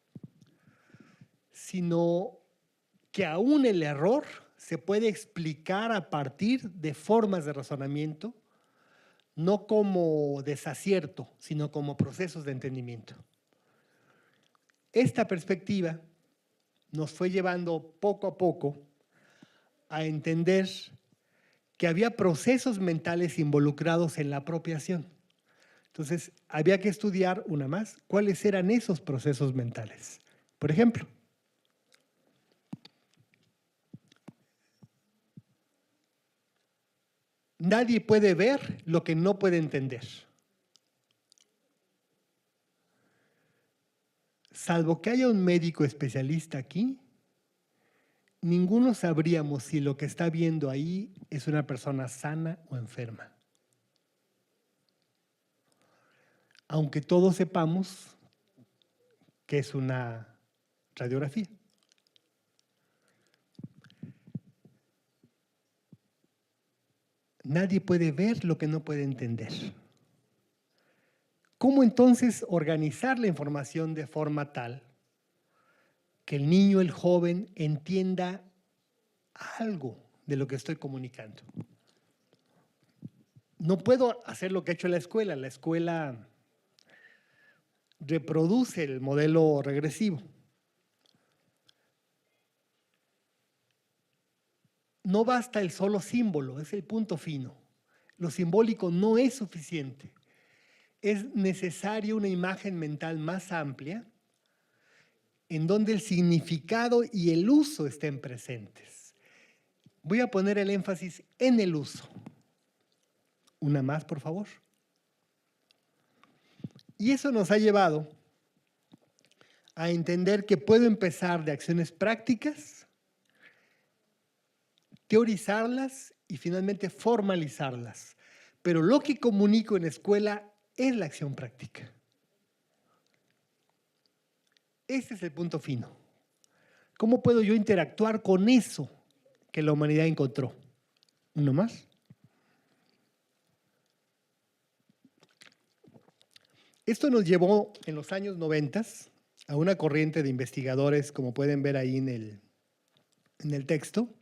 sino que aún el error se puede explicar a partir de formas de razonamiento, no como desacierto, sino como procesos de entendimiento. Esta perspectiva nos fue llevando poco a poco a entender que había procesos mentales involucrados en la apropiación. Entonces, había que estudiar una más, cuáles eran esos procesos mentales. Por ejemplo, nadie puede ver lo que no puede entender. Salvo que haya un médico especialista aquí, ninguno sabríamos si lo que está viendo ahí es una persona sana o enferma. Aunque todos sepamos que es una radiografía. Nadie puede ver lo que no puede entender. ¿Cómo entonces organizar la información de forma tal que el niño, el joven, entienda algo de lo que estoy comunicando? No puedo hacer lo que ha hecho la escuela. La escuela reproduce el modelo regresivo. No basta el solo símbolo, es el punto fino. Lo simbólico no es suficiente. Es necesaria una imagen mental más amplia en donde el significado y el uso estén presentes. Voy a poner el énfasis en el uso. Una más, por favor. Y eso nos ha llevado a entender que puedo empezar de acciones prácticas, teorizarlas y finalmente formalizarlas. Pero lo que comunico en escuela es la acción práctica. Este es el punto fino. ¿Cómo puedo yo interactuar con eso que la humanidad encontró? ¿Uno más? Esto nos llevó en los años 90 a una corriente de investigadores, como pueden ver ahí en el texto,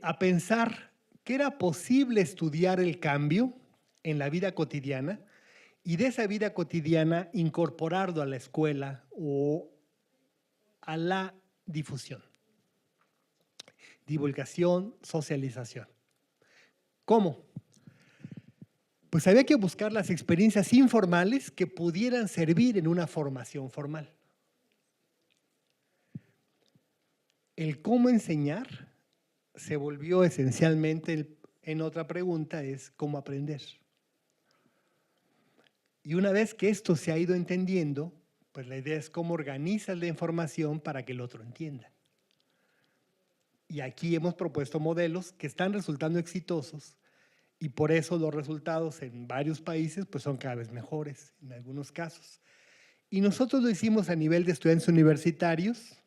a pensar que era posible estudiar el cambio en la vida cotidiana y de esa vida cotidiana incorporarlo a la escuela o a la difusión, divulgación, socialización. ¿Cómo? Pues había que buscar las experiencias informales que pudieran servir en una formación formal. El cómo enseñar se volvió esencialmente en otra pregunta, es cómo aprender. Y una vez que esto se ha ido entendiendo, pues la idea es cómo organizas la información para que el otro entienda. Y aquí hemos propuesto modelos que están resultando exitosos y por eso los resultados en varios países pues son cada vez mejores en algunos casos. Y nosotros lo hicimos a nivel de estudiantes universitarios,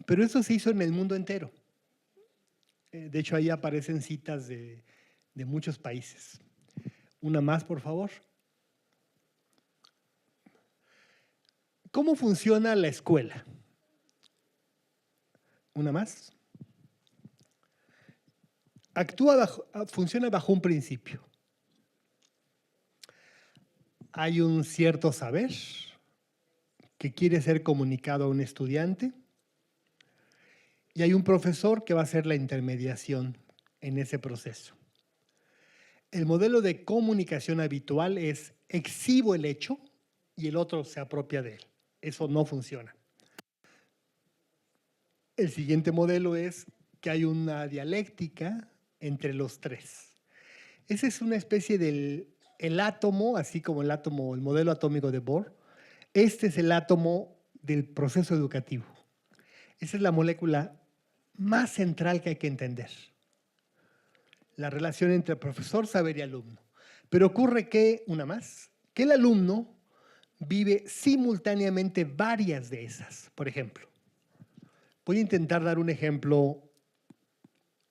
pero eso se hizo en el mundo entero. De hecho, ahí aparecen citas de muchos países. Una más, por favor. ¿Cómo funciona la escuela? Una más. Funciona bajo un principio. Hay un cierto saber que quiere ser comunicado a un estudiante y hay un profesor que va a hacer la intermediación en ese proceso. El modelo de comunicación habitual es exhibo el hecho y el otro se apropia de él. Eso no funciona. El siguiente modelo es que hay una dialéctica entre los tres. Esa es una especie del átomo, así como el átomo, el modelo atómico de Bohr. Este es el átomo del proceso educativo. Esa es la molécula más central que hay que entender. La relación entre profesor, saber y alumno. Pero ocurre que, una más, que el alumno vive simultáneamente varias de esas. Por ejemplo, voy a intentar dar un ejemplo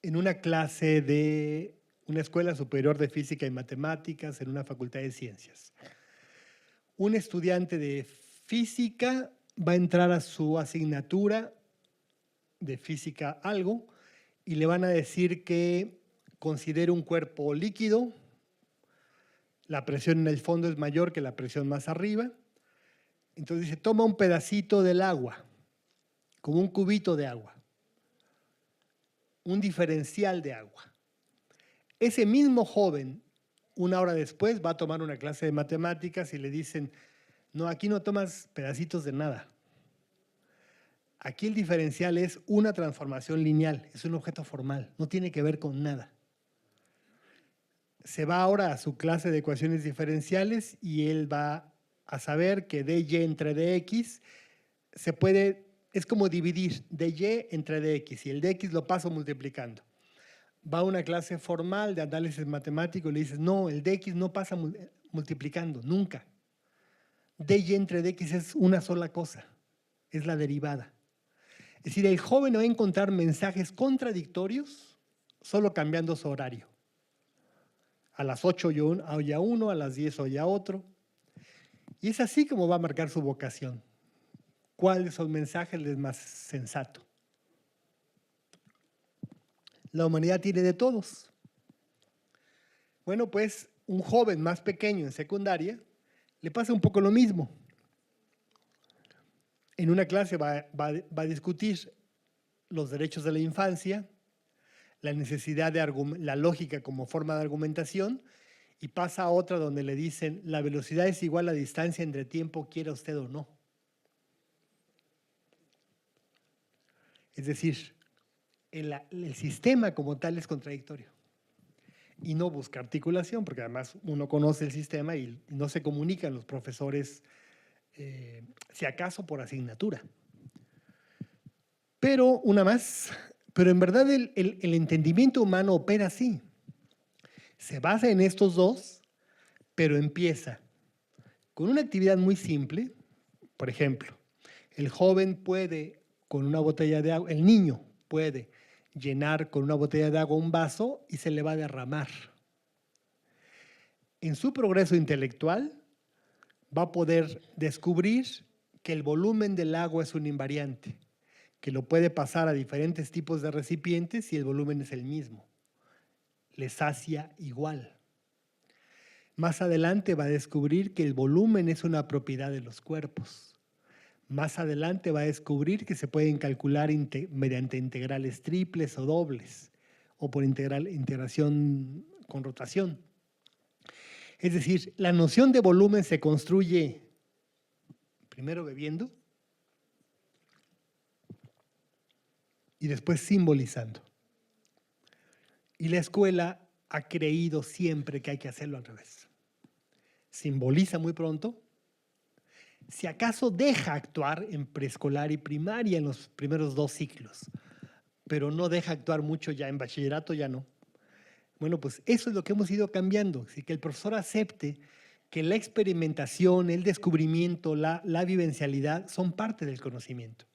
en una clase de una escuela superior de física y matemáticas en una facultad de ciencias. Un estudiante de física va a entrar a su asignatura de física algo y le van a decir que considere un cuerpo líquido, la presión en el fondo es mayor que la presión más arriba. Entonces dice, toma un pedacito del agua, como un cubito de agua, un diferencial de agua. Ese mismo joven, una hora después, va a tomar una clase de matemáticas y le dicen, no, aquí no tomas pedacitos de nada. Aquí el diferencial es una transformación lineal, es un objeto formal, no tiene que ver con nada. Se va ahora a su clase de ecuaciones diferenciales y él va a saber que dy entre dx se puede es como dividir de y entre dx, y el dx lo paso multiplicando. Va a una clase formal de análisis matemático y le dices, no, el dx no pasa multiplicando, nunca. Dy entre dx es una sola cosa, es la derivada. Es decir, el joven va a encontrar mensajes contradictorios solo cambiando su horario. A las 8 oye uno, a las 10 oye otro. Y es así como va a marcar su vocación. ¿Cuál de esos mensajes es más sensato? La humanidad tiene de todos. Bueno, pues un joven más pequeño en secundaria le pasa un poco lo mismo. En una clase va a discutir los derechos de la infancia, la necesidad de la lógica como forma de argumentación, y pasa a otra donde le dicen la velocidad es igual a la distancia entre tiempo, quiera usted o no. Es decir, el sistema como tal es contradictorio. Y no busca articulación, porque además uno conoce el sistema y no se comunican los profesores, si acaso por asignatura. Pero una más, pero en verdad el entendimiento humano opera así. Se basa en estos dos, pero empieza con una actividad muy simple. Por ejemplo, el joven puede, con una botella de agua, el niño puede llenar con una botella de agua un vaso y se le va a derramar. En su progreso intelectual va a poder descubrir que el volumen del agua es un invariante, que lo puede pasar a diferentes tipos de recipientes y el volumen es el mismo. Le sacia igual. Más adelante va a descubrir que el volumen es una propiedad de los cuerpos. Más adelante va a descubrir que se pueden calcular mediante integrales triples o dobles, o por integración con rotación. Es decir, la noción de volumen se construye primero bebiendo y después simbolizando. Y la escuela ha creído siempre que hay que hacerlo al revés. Simboliza muy pronto, si acaso deja actuar en preescolar y primaria en los primeros 2 ciclos, pero no deja actuar mucho ya en bachillerato, ya no. Bueno, pues eso es lo que hemos ido cambiando, así que el profesor acepte que la experimentación, el descubrimiento, la vivencialidad son parte del conocimiento.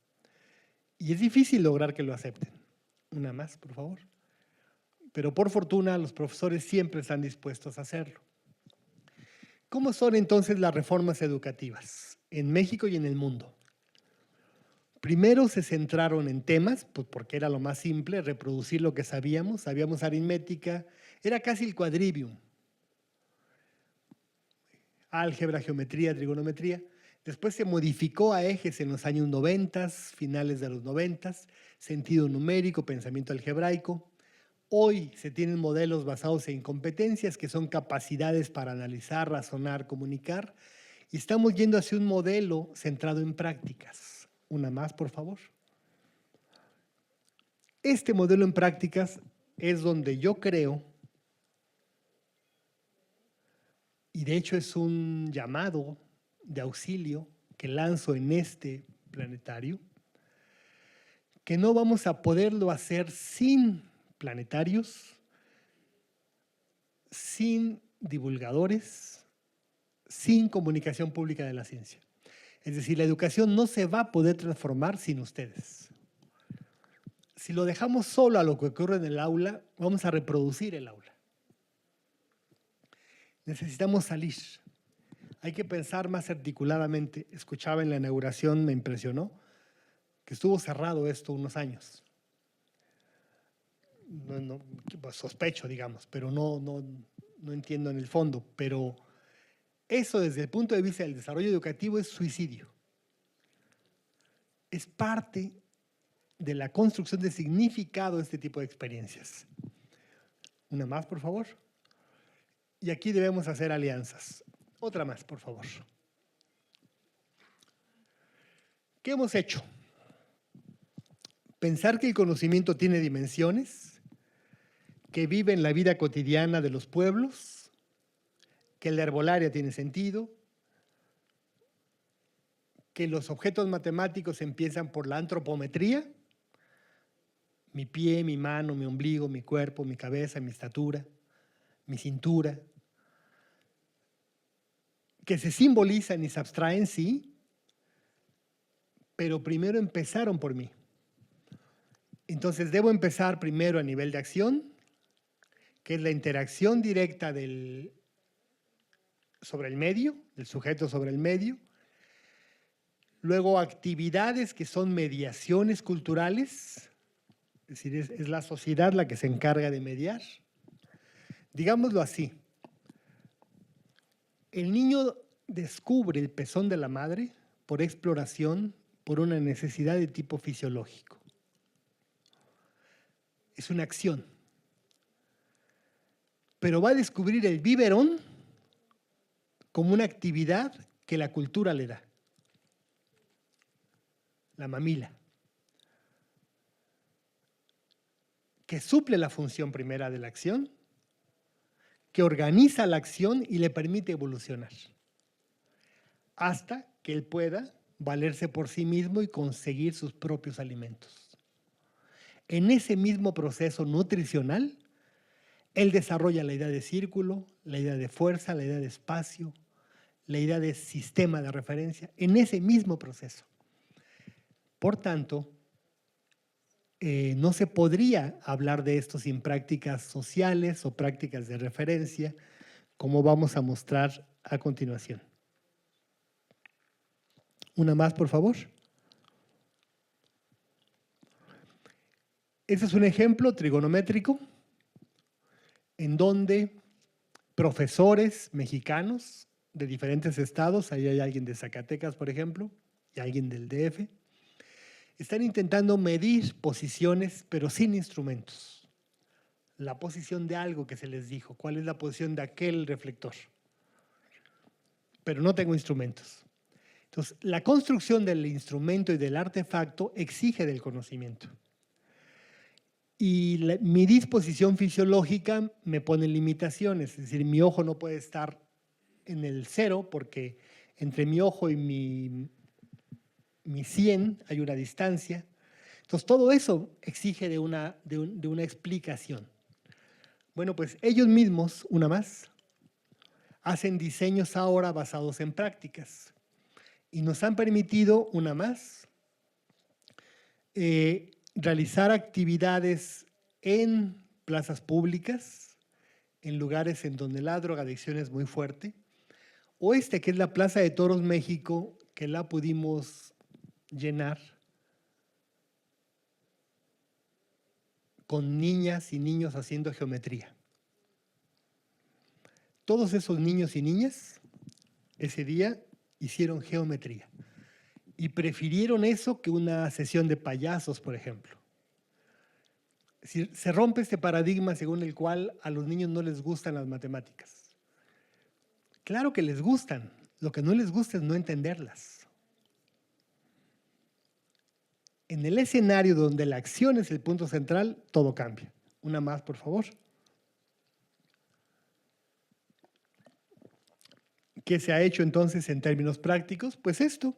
Y es difícil lograr que lo acepten. Una más, por favor. Pero por fortuna los profesores siempre están dispuestos a hacerlo. ¿Cómo son entonces las reformas educativas en México y en el mundo? Primero se centraron en temas, pues porque era lo más simple, reproducir lo que sabíamos aritmética, era casi el quadrivium. Álgebra, geometría, trigonometría. Después se modificó a ejes en los años 90, finales de los 90, sentido numérico, pensamiento algebraico. Hoy se tienen modelos basados en competencias que son capacidades para analizar, razonar, comunicar, y estamos yendo hacia un modelo centrado en prácticas. Una más, por favor. Este modelo en prácticas es donde yo creo, y de hecho es un llamado de auxilio que lanzo en este planetario, que no vamos a poderlo hacer sin planetarios, sin divulgadores, sin comunicación pública de la ciencia. Es decir, la educación no se va a poder transformar sin ustedes. Si lo dejamos solo a lo que ocurre en el aula, vamos a reproducir el aula. Necesitamos salir. Hay que pensar más articuladamente. Escuchaba en la inauguración, me impresionó, que estuvo cerrado esto unos años. Pues sospecho, digamos, pero no entiendo en el fondo. Pero eso desde el punto de vista del desarrollo educativo es suicidio. Es parte de la construcción de significado de este tipo de experiencias. Una más, por favor. Y aquí debemos hacer alianzas. Otra más, por favor. ¿Qué hemos hecho? Pensar que el conocimiento tiene dimensiones, que vive en la vida cotidiana de los pueblos, que la herbolaria tiene sentido, que los objetos matemáticos empiezan por la antropometría, mi pie, mi mano, mi ombligo, mi cuerpo, mi cabeza, mi estatura, mi cintura, que se simbolizan y se abstraen, sí, pero primero empezaron por mí. Entonces debo empezar primero a nivel de acción, que es la interacción directa sobre el medio, del sujeto sobre el medio. Luego actividades que son mediaciones culturales, es decir, es la sociedad la que se encarga de mediar. Digámoslo así, el niño descubre el pezón de la madre por exploración, por una necesidad de tipo fisiológico. Es una acción. Pero va a descubrir el biberón como una actividad que la cultura le da. La mamila, que suple la función primera de la acción, que organiza la acción y le permite evolucionar, hasta que él pueda valerse por sí mismo y conseguir sus propios alimentos. En ese mismo proceso nutricional, él desarrolla la idea de círculo, la idea de fuerza, la idea de espacio, la idea de sistema de referencia, en ese mismo proceso. Por tanto, no se podría hablar de esto sin prácticas sociales o prácticas de referencia, como vamos a mostrar a continuación. Una más, por favor. Este es un ejemplo trigonométrico en donde profesores mexicanos de diferentes estados, ahí hay alguien de Zacatecas, por ejemplo, y alguien del DF, están intentando medir posiciones, pero sin instrumentos. La posición de algo que se les dijo, cuál es la posición de aquel reflector. Pero no tengo instrumentos. Entonces, la construcción del instrumento y del artefacto exige del conocimiento. Y mi disposición fisiológica me pone limitaciones, es decir, mi ojo no puede estar en el 0 porque entre mi ojo y mi 100 hay una distancia. Entonces, todo eso exige de una explicación. Bueno, pues ellos mismos, una más, hacen diseños ahora basados en prácticas y nos han permitido, una más, realizar actividades en plazas públicas, en lugares en donde la drogadicción es muy fuerte, o que es la Plaza de Toros México, que la pudimos llenar con niñas y niños haciendo geometría. Todos esos niños y niñas ese día hicieron geometría y prefirieron eso que una sesión de payasos, por ejemplo. Es decir, se rompe este paradigma según el cual a los niños no les gustan las matemáticas. Claro que les gustan, lo que no les gusta es no entenderlas. En el escenario donde la acción es el punto central, todo cambia. Una más, por favor. ¿Qué se ha hecho entonces en términos prácticos? Pues esto,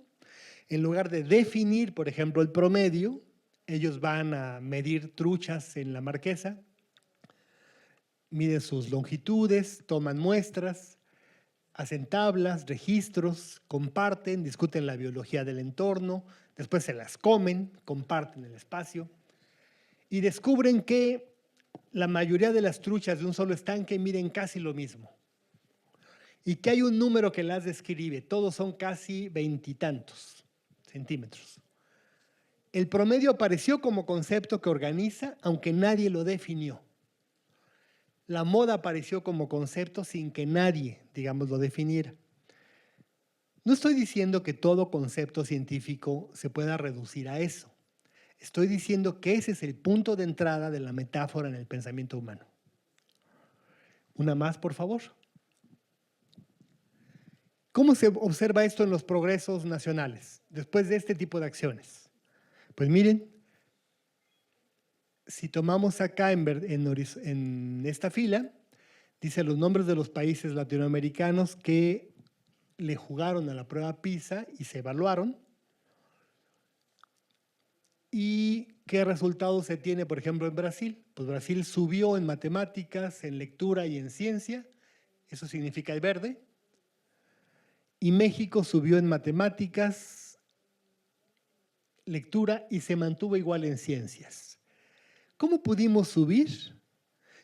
en lugar de definir, por ejemplo, el promedio, ellos van a medir truchas en la Marquesa, miden sus longitudes, toman muestras, hacen tablas, registros, comparten, discuten la biología del entorno, después se las comen, comparten el espacio y descubren que la mayoría de las truchas de un solo estanque miden casi lo mismo y que hay un número que las describe, todos son casi 20 y tantos centímetros. El promedio apareció como concepto que organiza, aunque nadie lo definió. La moda apareció como concepto sin que nadie, digamos, lo definiera. No estoy diciendo que todo concepto científico se pueda reducir a eso. Estoy diciendo que ese es el punto de entrada de la metáfora en el pensamiento humano. Una más, por favor. ¿Cómo se observa esto en los progresos nacionales después de este tipo de acciones? Pues miren, si tomamos acá en esta fila, dice los nombres de los países latinoamericanos que le jugaron a la prueba PISA y se evaluaron. ¿Y qué resultados se tiene, por ejemplo, en Brasil? Pues Brasil subió en matemáticas, en lectura y en ciencia, eso significa el verde, y México subió en matemáticas, lectura y se mantuvo igual en ciencias. ¿Cómo pudimos subir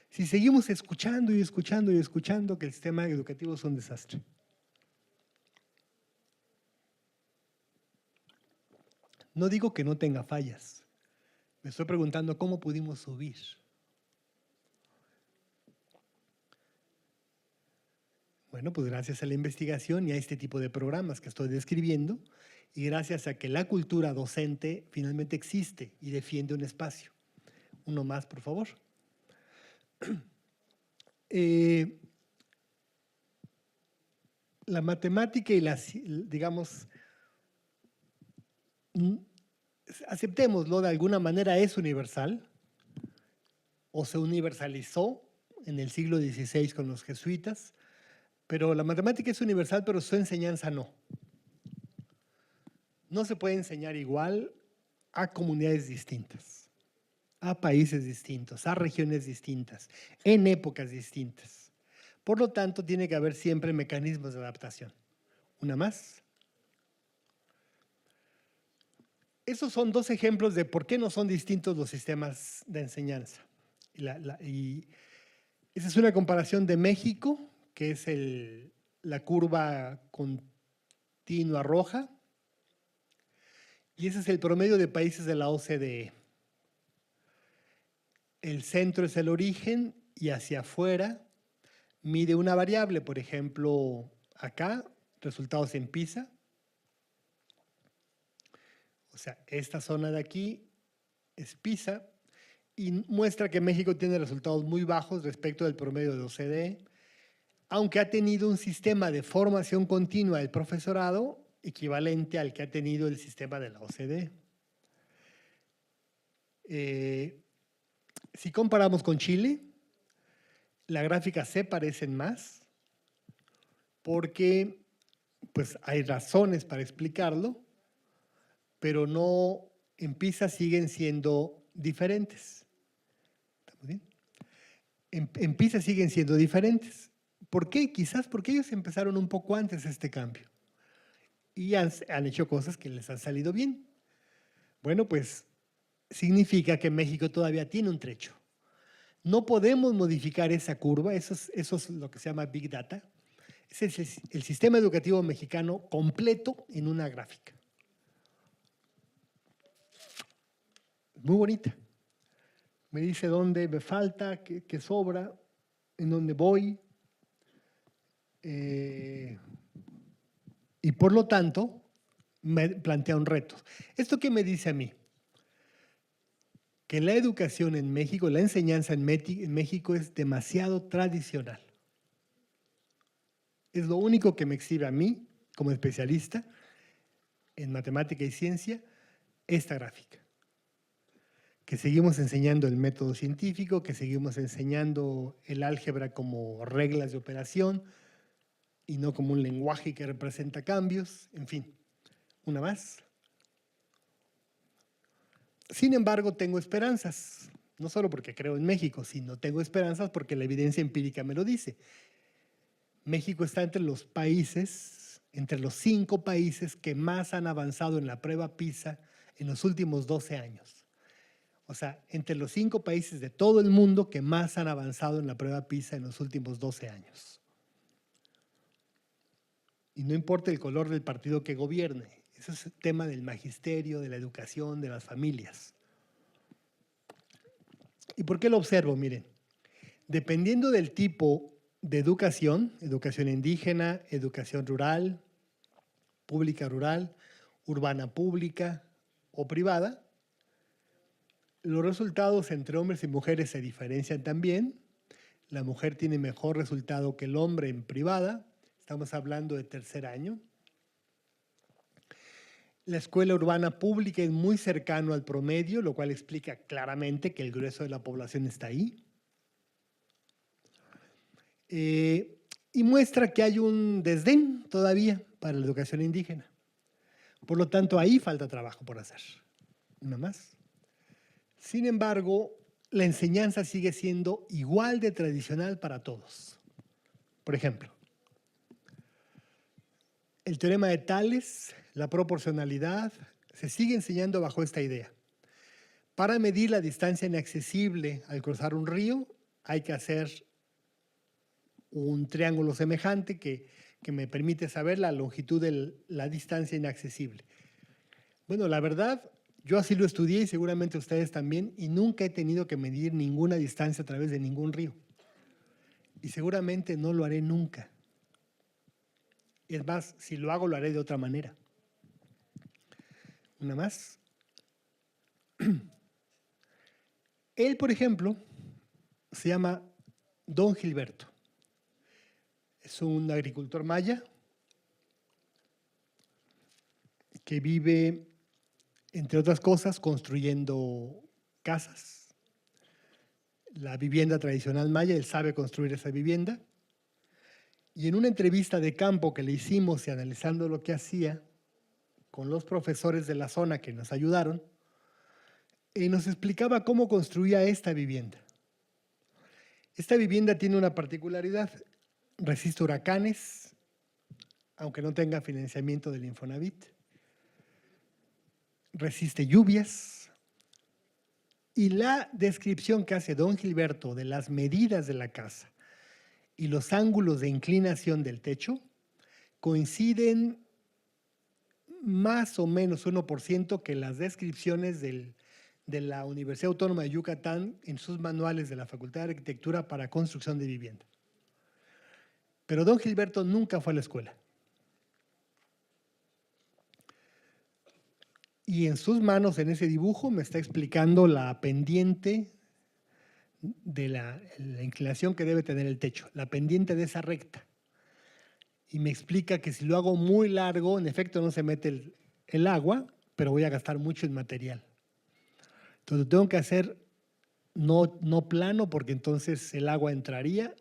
si seguimos escuchando y escuchando y escuchando que el sistema educativo es un desastre? No digo que no tenga fallas. Me estoy preguntando cómo pudimos subir. Bueno, pues gracias a la investigación y a este tipo de programas que estoy describiendo y gracias a que la cultura docente finalmente existe y defiende un espacio. Uno más, por favor. La matemática y digamos, aceptémoslo de alguna manera, es universal o se universalizó en el siglo XVI con los jesuitas, pero la matemática es universal, pero su enseñanza no. No se puede enseñar igual a comunidades distintas, a países distintos, a regiones distintas, en épocas distintas. Por lo tanto, tiene que haber siempre mecanismos de adaptación. Una más. Esos son dos ejemplos de por qué no son distintos los sistemas de enseñanza. Y esa es una comparación de México, que es la curva continua roja, y ese es el promedio de países de la OCDE. El centro es el origen y hacia afuera mide una variable, por ejemplo, acá, resultados en PISA. O sea, esta zona de aquí es PISA y muestra que México tiene resultados muy bajos respecto del promedio de OCDE, aunque ha tenido un sistema de formación continua del profesorado equivalente al que ha tenido el sistema de la OCDE. Si comparamos con Chile, las gráficas se parecen más porque pues, hay razones para explicarlo, pero no en PISA siguen siendo diferentes. ¿Estamos bien? En PISA siguen siendo diferentes. ¿Por qué? Quizás porque ellos empezaron un poco antes este cambio y han hecho cosas que les han salido bien. Bueno, pues significa que México todavía tiene un trecho. No podemos modificar esa curva, eso es lo que se llama Big Data. Es el sistema educativo mexicano completo en una gráfica. Muy bonita. Me dice dónde me falta, qué sobra, en dónde voy. Y por lo tanto, me plantea un reto. ¿Esto qué me dice a mí? Que la educación en México, la enseñanza en México es demasiado tradicional. Es lo único que me exhibe a mí, como especialista en matemática y ciencia, esta gráfica. Que seguimos enseñando el método científico, que seguimos enseñando el álgebra como reglas de operación y no como un lenguaje que representa cambios, en fin. Una más. Sin embargo, tengo esperanzas, no solo porque creo en México, sino tengo esperanzas porque la evidencia empírica me lo dice. México está entre los países, entre los 5 países que más han avanzado en la prueba PISA en los últimos 12 años. O sea, entre los 5 países de todo el mundo que más han avanzado en la prueba PISA en los últimos 12 años. Y no importa el color del partido que gobierne, ese es el tema del magisterio, de la educación, de las familias. ¿Y por qué lo observo? Miren, dependiendo del tipo de educación, educación indígena, educación rural, pública rural, urbana pública o privada, los resultados entre hombres y mujeres se diferencian también. La mujer tiene mejor resultado que el hombre en privada. Estamos hablando de tercer año. La escuela urbana pública es muy cercano al promedio, lo cual explica claramente que el grueso de la población está ahí. Y muestra que hay un desdén todavía para la educación indígena. Por lo tanto, ahí falta trabajo por hacer. Una más. Sin embargo, la enseñanza sigue siendo igual de tradicional para todos. Por ejemplo, el teorema de Tales, la proporcionalidad, se sigue enseñando bajo esta idea. Para medir la distancia inaccesible al cruzar un río, hay que hacer un triángulo semejante que me permite saber la longitud de la distancia inaccesible. Bueno, la verdad, yo así lo estudié y seguramente ustedes también, y nunca he tenido que medir ninguna distancia a través de ningún río. Y seguramente no lo haré nunca. Es más, si lo hago, lo haré de otra manera. Una más. Él, por ejemplo, se llama Don Gilberto. Es un agricultor maya que vive, entre otras cosas, construyendo casas. La vivienda tradicional maya, él sabe construir esa vivienda. Y en una entrevista de campo que le hicimos y analizando lo que hacía con los profesores de la zona que nos ayudaron, nos explicaba cómo construía esta vivienda. Esta vivienda tiene una particularidad: resiste huracanes, aunque no tenga financiamiento del Infonavit, resiste lluvias, y la descripción que hace don Gilberto de las medidas de la casa y los ángulos de inclinación del techo coinciden más o menos 1% que las descripciones de la Universidad Autónoma de Yucatán en sus manuales de la Facultad de Arquitectura para construcción de vivienda. Pero don Gilberto nunca fue a la escuela. Y en sus manos, en ese dibujo, me está explicando la pendiente de la inclinación que debe tener el techo, la pendiente de esa recta. Y me explica que si lo hago muy largo, en efecto no se mete el agua, pero voy a gastar mucho en material. Entonces tengo que hacer no plano, porque entonces el agua entraría,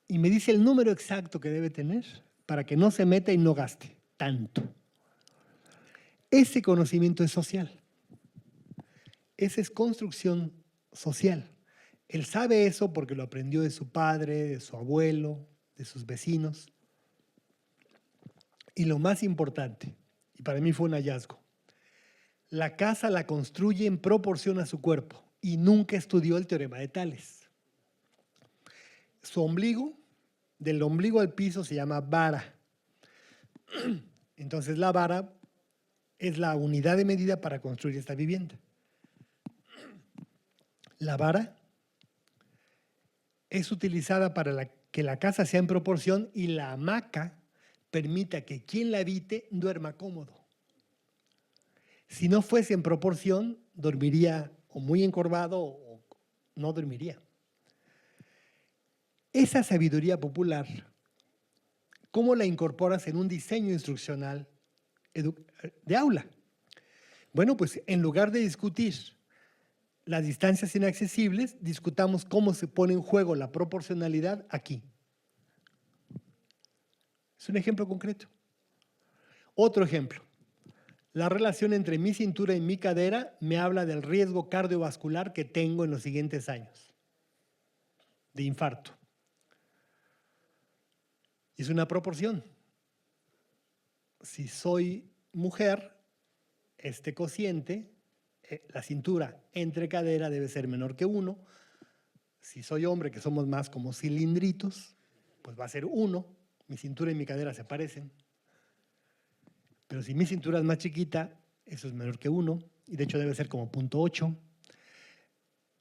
y me dice el número exacto que debe tener para que no se meta y no gaste tanto. Ese conocimiento es social. Esa es construcción social. Él sabe eso porque lo aprendió de su padre, de su abuelo, de sus vecinos. Y lo más importante, y para mí fue un hallazgo, la casa la construye en proporción a su cuerpo y nunca estudió el teorema de Tales. Su ombligo, del ombligo al piso, se llama vara. Entonces la vara es la unidad de medida para construir esta vivienda. La vara es utilizada para que la casa sea en proporción y la hamaca permita que quien la habite duerma cómodo. Si no fuese en proporción, dormiría o muy encorvado o no dormiría. Esa sabiduría popular, ¿cómo la incorporas en un diseño instruccional de aula? Bueno, pues en lugar de discutir las distancias inaccesibles, discutamos cómo se pone en juego la proporcionalidad aquí. Es un ejemplo concreto. Otro ejemplo. La relación entre mi cintura y mi cadera me habla del riesgo cardiovascular que tengo en los siguientes años de infarto. Es una proporción. Si soy mujer, este cociente, la cintura entre cadera debe ser menor que 1. Si soy hombre, que somos más como cilindritos, pues va a ser 1. Mi cintura y mi cadera se parecen. Pero si mi cintura es más chiquita, eso es menor que 1, y de hecho debe ser como 0.8.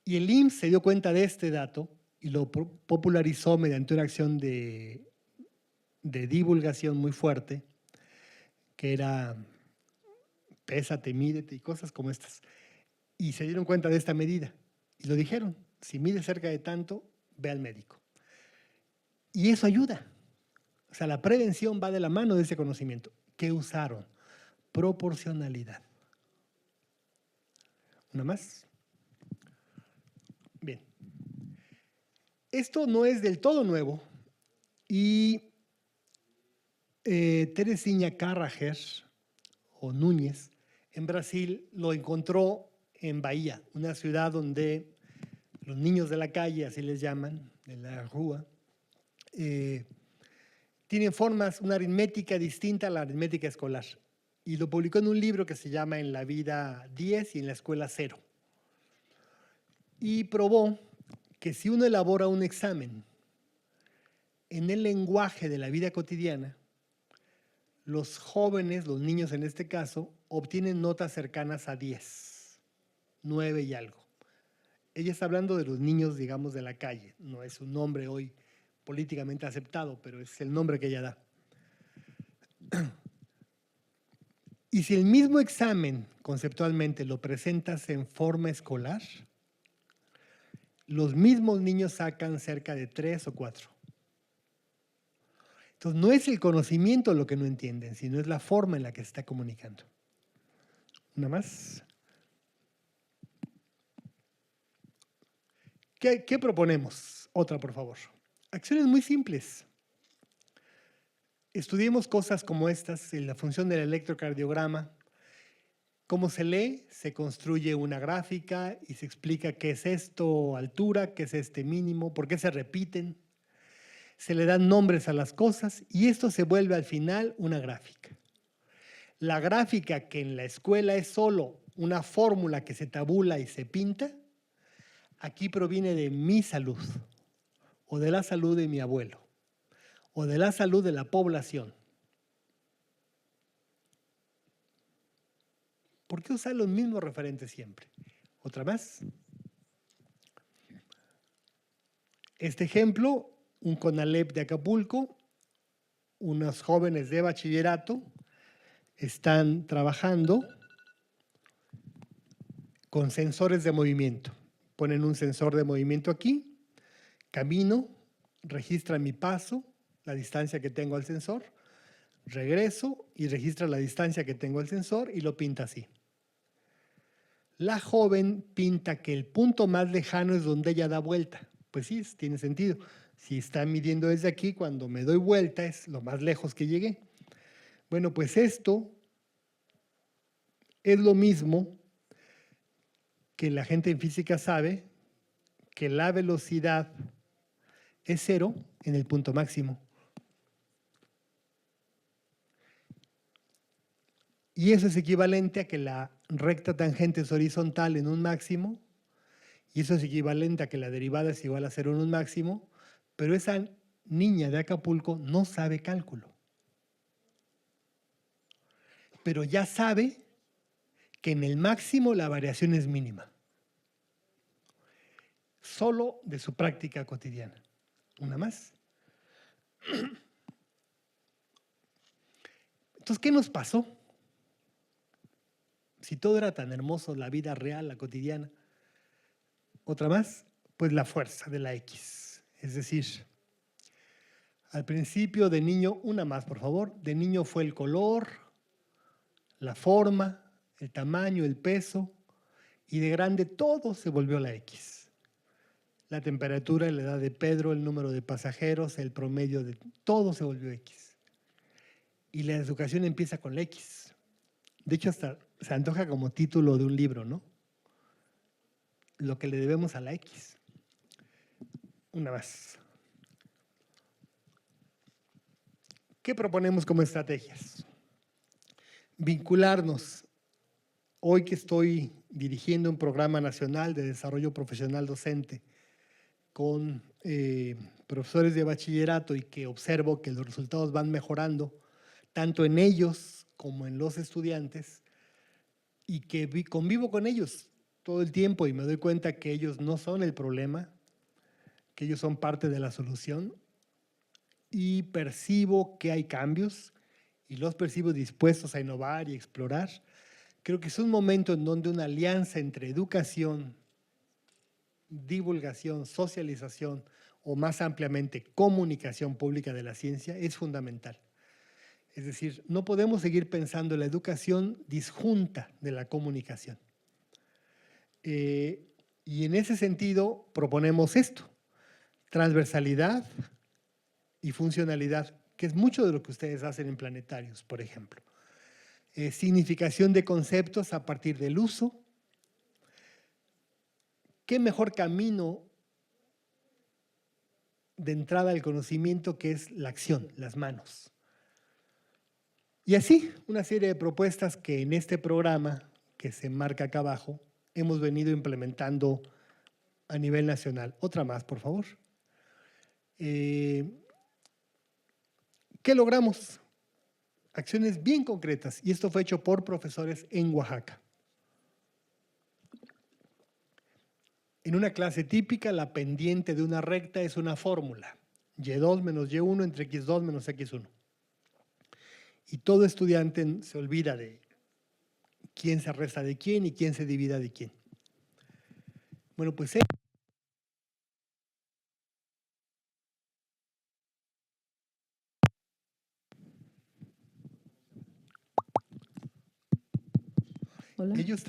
Y el IMSS se dio cuenta de este dato y lo popularizó mediante una acción de divulgación muy fuerte, que era pésate, mídete y cosas como estas. Y se dieron cuenta de esta medida y lo dijeron: si mide cerca de tanto, ve al médico. Y eso ayuda. O sea, la prevención va de la mano de ese conocimiento. ¿Qué usaron? Proporcionalidad. ¿Una más? Bien. Esto no es del todo nuevo y Teresinha Carrajer o Núñez en Brasil lo encontró en Bahía, una ciudad donde los niños de la calle, así les llaman, de la rúa, tienen formas, una aritmética distinta a la aritmética escolar. Y lo publicó en un libro que se llama En la vida 10 y en la escuela 0. Y probó que si uno elabora un examen en el lenguaje de la vida cotidiana, los jóvenes, los niños en este caso, obtienen notas cercanas a 10, 9 y algo. Ella está hablando de los niños, digamos, de la calle. No es un nombre hoy políticamente aceptado, pero es el nombre que ella da. Y si el mismo examen, conceptualmente, lo presentas en forma escolar, los mismos niños sacan cerca de 3 o 4. Entonces, no es el conocimiento lo que no entienden, sino es la forma en la que se está comunicando. Una más. ¿Qué proponemos? Otra, por favor. Acciones muy simples. Estudiemos cosas como estas, en la función del electrocardiograma. Cómo se lee, se construye una gráfica y se explica qué es esto, altura, qué es este mínimo, por qué se repiten. Se le dan nombres a las cosas y esto se vuelve al final una gráfica. La gráfica que en la escuela es solo una fórmula que se tabula y se pinta, aquí proviene de mi salud, o de la salud de mi abuelo, o de la salud de la población. ¿Por qué usar los mismos referentes siempre? Otra más. Este ejemplo, un CONALEP de Acapulco, unos jóvenes de bachillerato están trabajando con sensores de movimiento. Ponen un sensor de movimiento aquí, camino, registra mi paso, la distancia que tengo al sensor, regreso y registra la distancia que tengo al sensor y lo pinta así. La joven pinta que el punto más lejano es donde ella da vuelta. Pues sí, tiene sentido. Si está midiendo desde aquí, cuando me doy vuelta es lo más lejos que llegué. Bueno, pues esto es lo mismo que la gente en física sabe que la velocidad es 0 en el punto máximo. Y eso es equivalente a que la recta tangente es horizontal en un máximo, y eso es equivalente a que la derivada es igual a 0 en un máximo, pero esa niña de Acapulco no sabe cálculo. Pero ya sabe que en el máximo la variación es mínima. Solo de su práctica cotidiana. Una más. Entonces, ¿qué nos pasó? Si todo era tan hermoso, la vida real, la cotidiana. Otra más, pues la fuerza de la X. Es decir, al principio de niño, una más por favor, de niño fue el color, la forma, el tamaño, el peso, y de grande todo se volvió la X. La temperatura, la edad de Pedro, el número de pasajeros, el promedio de todo se volvió X. Y la educación empieza con la X. De hecho, hasta se antoja como título de un libro, ¿no? Lo que le debemos a la X. Una más. ¿Qué proponemos como estrategias? Vincularnos. Hoy que estoy dirigiendo un programa nacional de desarrollo profesional docente con profesores de bachillerato y que observo que los resultados van mejorando, tanto en ellos como en los estudiantes, y que convivo con ellos todo el tiempo y me doy cuenta que ellos no son el problema, que ellos son parte de la solución, y percibo que hay cambios y los percibo dispuestos a innovar y explorar. Creo que es un momento en donde una alianza entre educación, divulgación, socialización o más ampliamente comunicación pública de la ciencia es fundamental. Es decir, no podemos seguir pensando la educación disjunta de la comunicación. Y en ese sentido proponemos esto, transversalidad y funcionalidad, que es mucho de lo que ustedes hacen en planetarios, por ejemplo. Significación de conceptos a partir del uso, ¿qué mejor camino de entrada al conocimiento que es la acción, las manos? Y así, una serie de propuestas que en este programa, que se marca acá abajo, hemos venido implementando a nivel nacional. Otra más, por favor. ¿Qué logramos? Acciones bien concretas, y esto fue hecho por profesores en Oaxaca. En una clase típica, la pendiente de una recta es una fórmula, y2 menos y1 entre x2 menos x1. Y todo estudiante se olvida de quién se resta de quién y quién se divide de quién. Bueno, pues Hola. ellos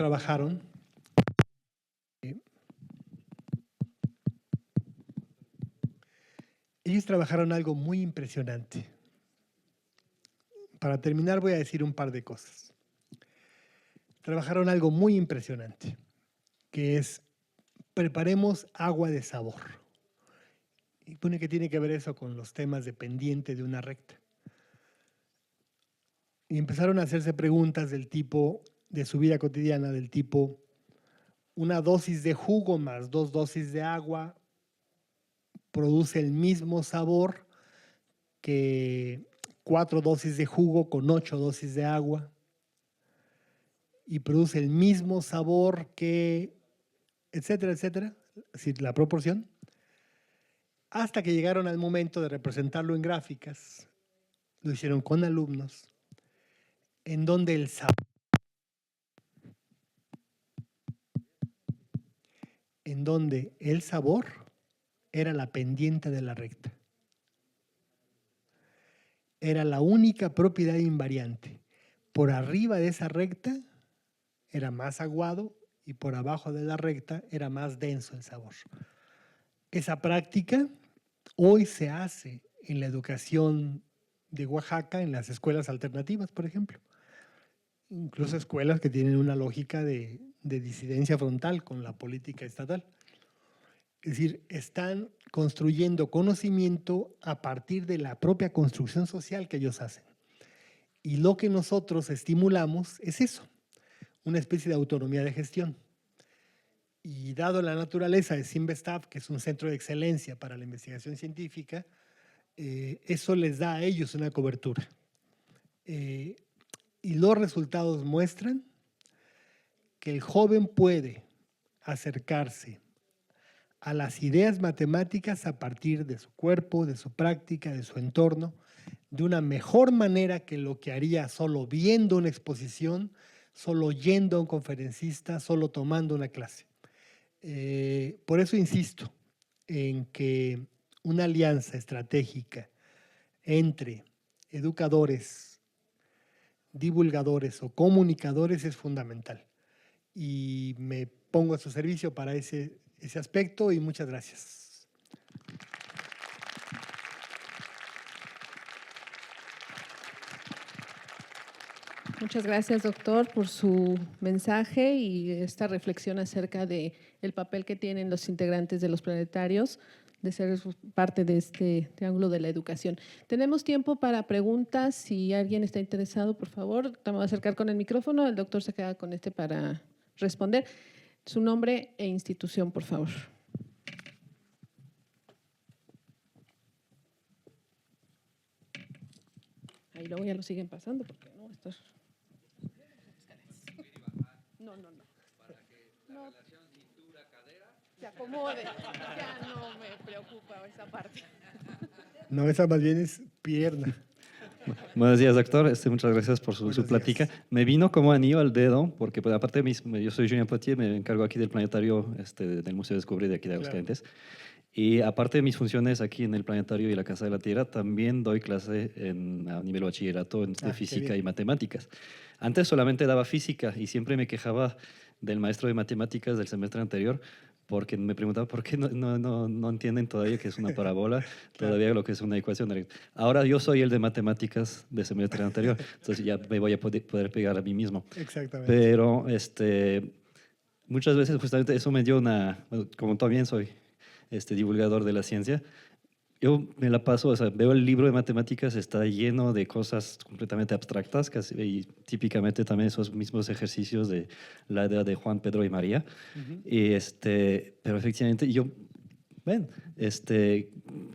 trabajaron algo muy impresionante. Para terminar voy a decir un par de cosas. Trabajaron algo muy impresionante, que es preparemos agua de sabor. Y pone que tiene que ver eso con los temas de pendiente de una recta. Y empezaron a hacerse preguntas del tipo, de su vida cotidiana, del tipo, una dosis de jugo más 2 dosis de agua produce el mismo sabor que 4 dosis de jugo con 8 dosis de agua, y produce el mismo sabor que, etcétera, etcétera, es decir, la proporción, hasta que llegaron al momento de representarlo en gráficas. Lo hicieron con alumnos, en donde el sabor era la pendiente de la recta. Era la única propiedad invariante. Por arriba de esa recta era más aguado y por abajo de la recta era más denso el sabor. Esa práctica hoy se hace en la educación de Oaxaca, en las escuelas alternativas, por ejemplo. Incluso escuelas que tienen una lógica de disidencia frontal con la política estatal. Es decir, están construyendo conocimiento a partir de la propia construcción social que ellos hacen. Y lo que nosotros estimulamos es eso, una especie de autonomía de gestión. Y dado la naturaleza de Cinvestav, que es un centro de excelencia para la investigación científica, eso les da a ellos una cobertura. Y los resultados muestran que el joven puede acercarse a las ideas matemáticas a partir de su cuerpo, de su práctica, de su entorno, de una mejor manera que lo que haría solo viendo una exposición, solo yendo a un conferencista, solo tomando una clase. Por eso insisto en que una alianza estratégica entre educadores, divulgadores o comunicadores es fundamental. Y me pongo a su servicio para ese aspecto, y muchas gracias. Muchas gracias, doctor, por su mensaje y esta reflexión acerca del papel que tienen los integrantes de los planetarios de ser parte de este triángulo de la educación. Tenemos tiempo para preguntas. Si alguien está interesado, por favor, te voy a acercar con el micrófono. El doctor se queda con este para responder. Su nombre e institución, por favor. Ahí luego ya lo siguen pasando porque no, esto es... No. Para que la relación cintura-cadera Se acomode. Ya no me preocupa esa parte. No, esa más bien es pierna. Buenos días, doctor. Muchas gracias por su plática. Días. Me vino como anillo al dedo, porque pues, aparte yo soy Julien Potier, me encargo aquí del planetario del Museo de Descubrir de aquí de Aguascalientes. Y aparte de mis funciones aquí en el planetario y la Casa de la Tierra, también doy clase a nivel bachillerato de física y matemáticas. Antes solamente daba física y siempre me quejaba del maestro de matemáticas del semestre anterior, porque me preguntaba por qué no entienden todavía que es una parábola, todavía lo que es una ecuación. Ahora yo soy el de matemáticas del semestre anterior, entonces ya me voy a poder pegar a mí mismo. Exactamente. Pero muchas veces justamente eso me dio bueno, como también soy divulgador de la ciencia, yo me la paso, o sea, veo el libro de matemáticas, está lleno de cosas completamente abstractas, casi, y típicamente también esos mismos ejercicios de la edad de Juan, Pedro y María. Ujú. Y pero efectivamente yo, ven,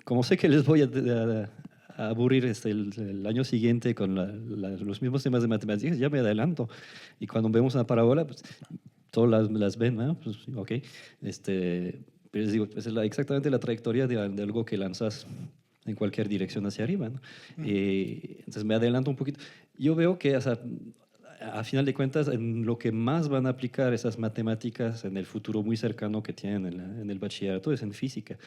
como sé que les voy a aburrir el año siguiente con los mismos temas de matemáticas, ya me adelanto. Y cuando vemos una parábola, pues todos las ven, ¿no? Pues, ok. Pero les digo, esa es exactamente la trayectoria de algo que lanzas en cualquier dirección hacia arriba, ¿no? Entonces me adelanto un poquito. Yo veo que, o sea, a final de cuentas, en lo que más van a aplicar esas matemáticas en el futuro muy cercano que tienen en el bachillerato es en física.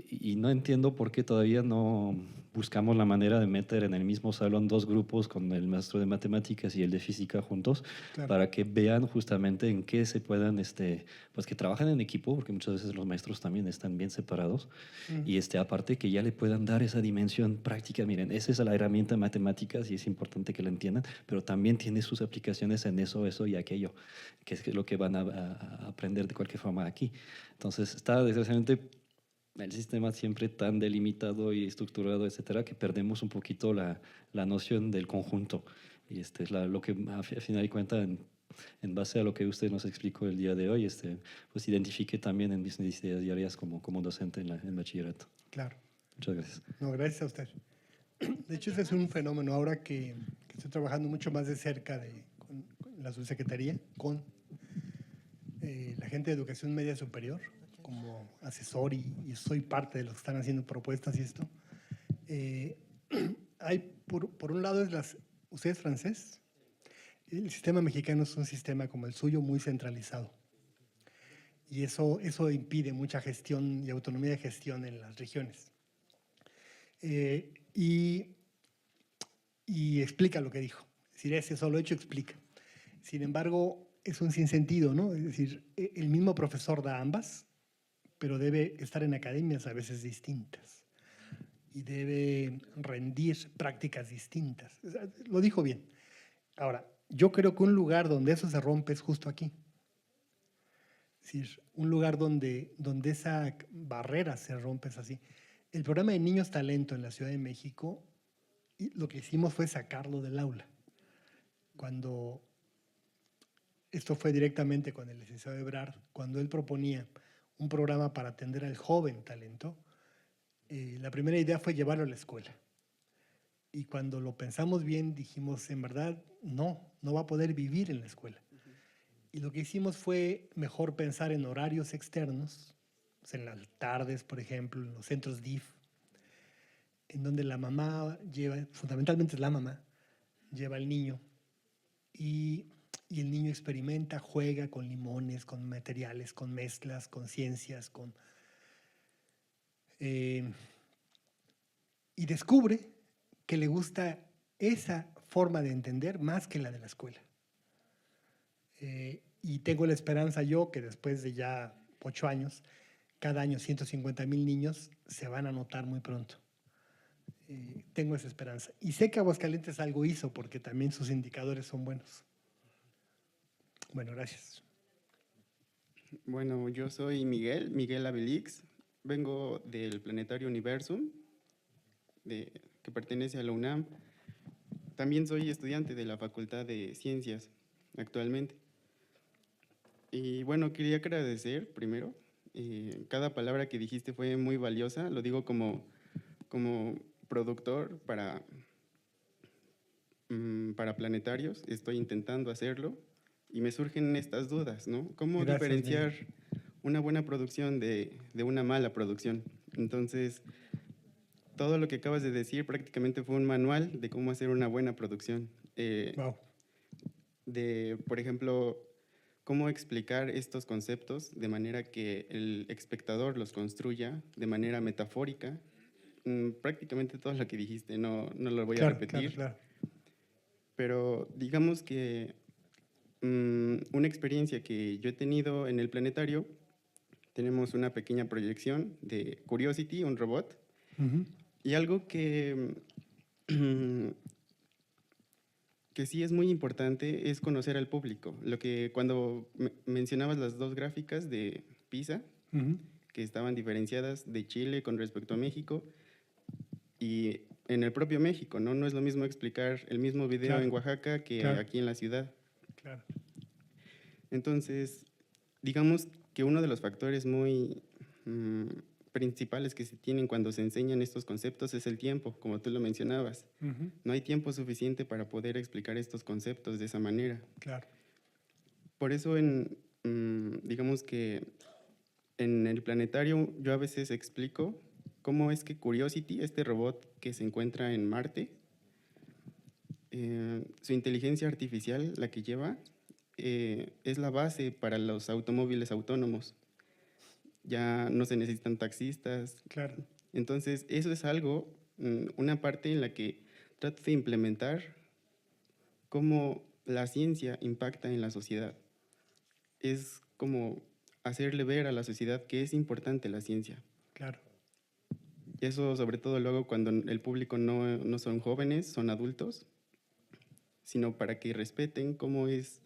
Y no entiendo por qué todavía no buscamos la manera de meter en el mismo salón dos grupos con el maestro de matemáticas y el de física juntos, Claro. para que vean justamente en qué se puedan, pues que trabajen en equipo, porque muchas veces los maestros también están bien separados, Ujú. y aparte que ya le puedan dar esa dimensión práctica. Miren, esa es la herramienta de matemáticas y es importante que la entiendan, pero también tiene sus aplicaciones en eso y aquello, que es lo que van a aprender de cualquier forma aquí. Entonces, está desgraciadamente el sistema siempre tan delimitado y estructurado, etcétera, que perdemos un poquito la noción del conjunto. Y es lo que, a final de cuentas, en base a lo que usted nos explicó el día de hoy, pues identifique también en mis necesidades diarias como docente en bachillerato. Claro. Muchas gracias. No, gracias a usted. De hecho, ese es un fenómeno ahora que estoy trabajando mucho más de cerca con la subsecretaría, con la gente de educación media superior, como asesor y soy parte de los que están haciendo propuestas y esto. Eh, hay, por un lado, ¿usted es francés? El sistema mexicano es un sistema como el suyo, muy centralizado. Y eso impide mucha gestión y autonomía de gestión en las regiones. Eh, y, y explica lo que dijo. Es decir, ese solo hecho explica. Sin embargo, es un sinsentido, ¿no? Es decir, el mismo profesor da ambas, pero debe estar en academias a veces distintas y debe rendir prácticas distintas. O sea, lo dijo bien. Ahora, yo creo que un lugar donde eso se rompe es justo aquí. Es decir, un lugar donde esa barrera se rompe es así. El programa de Niños Talento en la Ciudad de México, lo que hicimos fue sacarlo del aula. Cuando esto fue directamente con el licenciado Ebrard, cuando él proponía un programa para atender al joven talento, la primera idea fue llevarlo a la escuela. Y cuando lo pensamos bien, dijimos, en verdad, no va a poder vivir en la escuela. Y lo que hicimos fue mejor pensar en horarios externos, pues en las tardes, por ejemplo, en los centros DIF, en donde la mamá lleva, fundamentalmente es la mamá, lleva al niño y el niño experimenta, juega con limones, con materiales, con mezclas, con ciencias, y descubre que le gusta esa forma de entender más que la de la escuela. Y tengo la esperanza yo que después de ya 8 años, cada año 150,000 niños se van a notar muy pronto. Tengo esa esperanza. Y sé que Aguascalientes algo hizo porque también sus indicadores son buenos. Bueno, gracias. Bueno, yo soy Miguel Abelix, vengo del Planetario Universum, que pertenece a la UNAM. También soy estudiante de la Facultad de Ciencias actualmente. Y bueno, quería agradecer primero, cada palabra que dijiste fue muy valiosa, lo digo como productor para Planetarios, estoy intentando hacerlo y me surgen estas dudas, ¿no? ¿Cómo Gracias, diferenciar Miguel. una buena producción de una mala producción? Entonces, todo lo que acabas de decir prácticamente fue un manual de cómo hacer una buena producción. Wow. Por ejemplo, cómo explicar estos conceptos de manera que el espectador los construya de manera metafórica. Prácticamente todo lo que dijiste, no lo voy a Claro, repetir. claro. Pero digamos que una experiencia que yo he tenido en el planetario, tenemos una pequeña proyección de Curiosity, un robot, Uh-huh. y algo que que sí es muy importante es conocer al público. Lo que cuando mencionabas las dos gráficas de PISA, que estaban diferenciadas de Chile con respecto a México y en el propio México, ¿no? No es lo mismo explicar el mismo video Claro, en Oaxaca que claro. aquí en la ciudad. Claro. Entonces, digamos que uno de los factores muy principales que se tienen cuando se enseñan estos conceptos es el tiempo, como tú lo mencionabas. No hay tiempo suficiente para poder explicar estos conceptos de esa manera. Claro. Por eso, digamos que en el planetario yo a veces explico cómo es que Curiosity, este robot que se encuentra en Marte, su inteligencia artificial, la que lleva, es la base para los automóviles autónomos. Ya no se necesitan taxistas. Claro. Entonces, eso es algo, una parte en la que trato de implementar cómo la ciencia impacta en la sociedad. Es como hacerle ver a la sociedad que es importante la ciencia. Claro. Y eso sobre todo lo hago cuando el público no son jóvenes, son adultos, sino para que respeten cómo es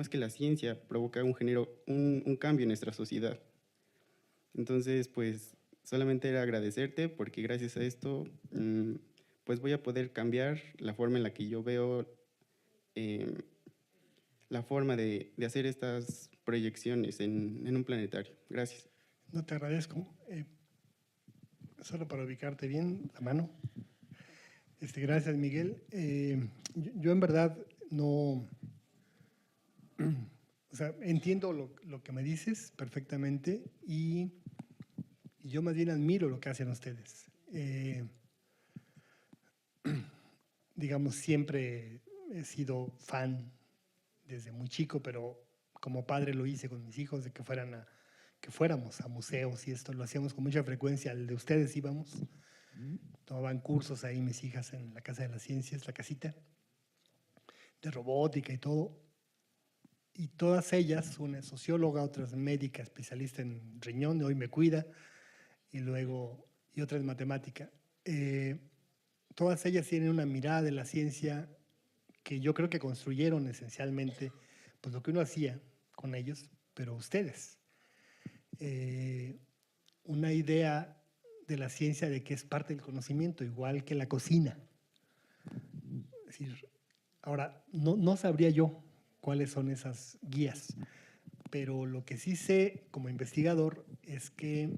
que la ciencia provoca un cambio en nuestra sociedad. Entonces, pues, solamente era agradecerte porque gracias a esto, pues voy a poder cambiar la forma en la que yo veo la forma de hacer estas proyecciones en un planetario. Gracias. No, te agradezco. Solo para ubicarte bien, la mano. Gracias, Miguel. Yo en verdad no... O sea, entiendo lo que me dices perfectamente y yo más bien admiro lo que hacen ustedes. Digamos, siempre he sido fan desde muy chico, pero como padre lo hice con mis hijos, de que fuéramos a museos y esto lo hacíamos con mucha frecuencia. Al de ustedes íbamos, tomaban cursos ahí mis hijas en la Casa de las Ciencias, la casita, de robótica y todo. Y todas ellas, una es socióloga, otra es médica, especialista en riñón, hoy me cuida, y otra es matemática. Todas ellas tienen una mirada de la ciencia que yo creo que construyeron esencialmente pues lo que uno hacía con ellos, pero ustedes. Una idea de la ciencia de que es parte del conocimiento, igual que la cocina. Es decir, ahora, no sabría yo cuáles son esas guías, pero lo que sí sé como investigador es que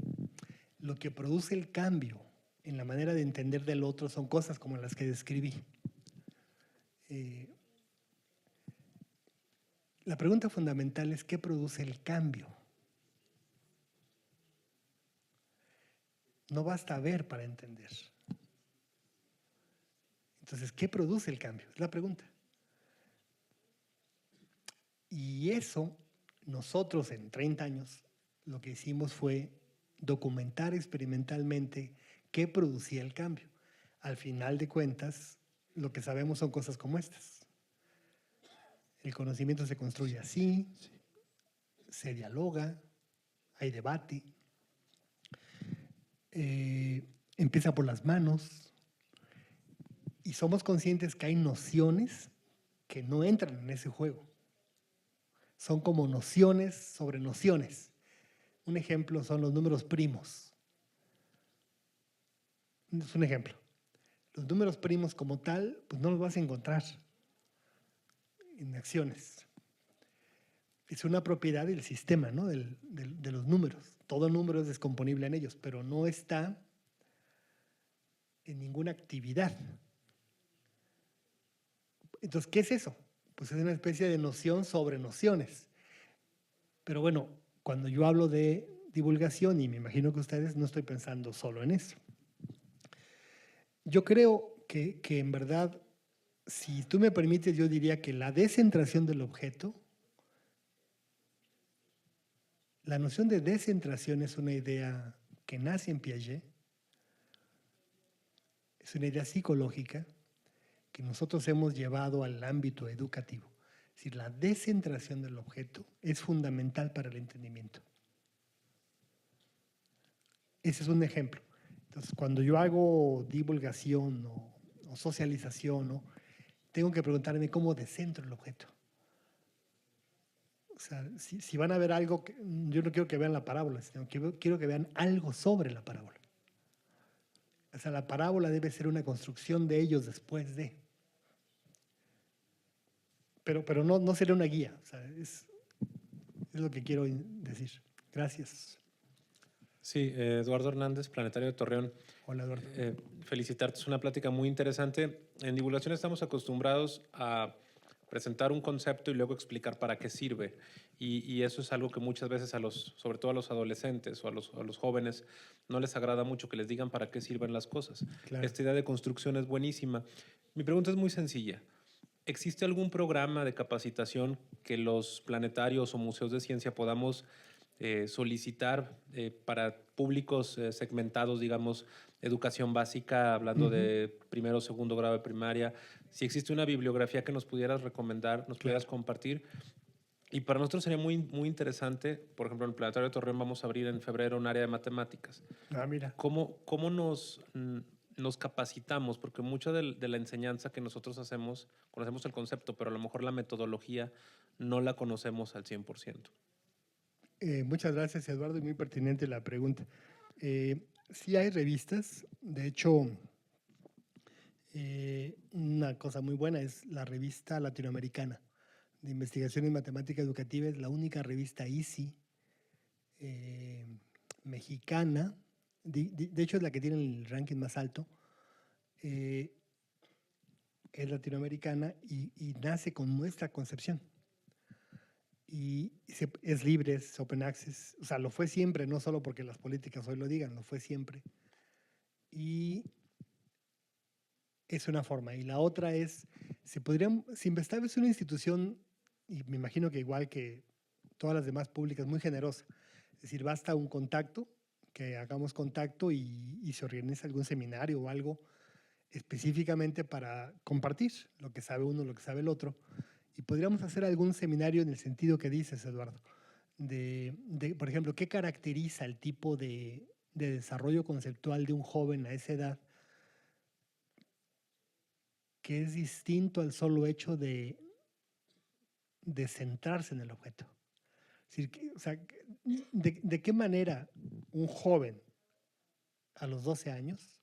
lo que produce el cambio en la manera de entender del otro son cosas como las que describí. La pregunta fundamental es ¿qué produce el cambio? No basta ver para entender. Entonces, ¿qué produce el cambio? Es la pregunta. Y eso, nosotros en 30 años, lo que hicimos fue documentar experimentalmente qué producía el cambio. Al final de cuentas, lo que sabemos son cosas como estas. El conocimiento se construye así, se dialoga, hay debate, empieza por las manos y somos conscientes que hay nociones que no entran en ese juego. Son como nociones sobre nociones. Un ejemplo son los números primos. Es un ejemplo. Los números primos como tal, pues no los vas a encontrar en acciones. Es una propiedad del sistema, ¿no? de los números. Todo número es descomponible en ellos, pero no está en ninguna actividad. Entonces, ¿qué es eso? Pues es una especie de noción sobre nociones. Pero bueno, cuando yo hablo de divulgación, y me imagino que ustedes, no estoy pensando solo en eso. Yo creo que en verdad, si tú me permites, yo diría que la descentración del objeto, la noción de descentración es una idea que nace en Piaget, es una idea psicológica que nosotros hemos llevado al ámbito educativo. Es decir, la descentración del objeto es fundamental para el entendimiento. Ese es un ejemplo. Entonces, cuando yo hago divulgación o socialización, tengo que preguntarme cómo descentro el objeto. O sea, si van a ver algo, yo no quiero que vean la parábola, sino que quiero que vean algo sobre la parábola. O sea, la parábola debe ser una construcción de ellos después de. Pero no será una guía. O sea, es lo que quiero decir. Gracias. Sí, Eduardo Hernández, Planetario de Torreón. Hola, Eduardo. Felicitarte, es una plática muy interesante. En divulgación estamos acostumbrados a presentar un concepto y luego explicar para qué sirve. Y eso es algo que muchas veces sobre todo a los adolescentes o a los jóvenes, no les agrada mucho que les digan para qué sirven las cosas. Claro. Esta idea de construcción es buenísima. Mi pregunta es muy sencilla. ¿Existe algún programa de capacitación que los planetarios o museos de ciencia podamos solicitar para públicos segmentados, digamos, educación básica, hablando de primero o segundo grado de primaria? Si existe una bibliografía que nos pudieras recomendar, nos pudieras compartir. Y para nosotros sería muy, muy interesante, por ejemplo, en el Planetario de Torreón vamos a abrir en febrero un área de matemáticas. Mira. ¿Cómo nos capacitamos? Porque mucha de la enseñanza que nosotros hacemos, conocemos el concepto, pero a lo mejor la metodología no la conocemos al 100%. Muchas gracias, Eduardo, y muy pertinente la pregunta. Sí hay revistas, de hecho, una cosa muy buena es la revista latinoamericana de investigación en matemática educativa, es la única revista ISI mexicana, de hecho es la que tiene el ranking más alto, es latinoamericana y nace con nuestra concepción. Y es libre, es open access, o sea, lo fue siempre, no solo porque las políticas hoy lo digan, lo fue siempre. Y es una forma. Y la otra es, si Investab es una institución, y me imagino que igual que todas las demás públicas, muy generosa. Es decir, basta un contacto, que hagamos contacto y se organiza algún seminario o algo específicamente para compartir lo que sabe uno, lo que sabe el otro. Y podríamos hacer algún seminario en el sentido que dices, Eduardo, por ejemplo, qué caracteriza el tipo de desarrollo conceptual de un joven a esa edad, que es distinto al solo hecho de centrarse en el objeto. Es decir, o sea, ¿de qué manera un joven a los 12 años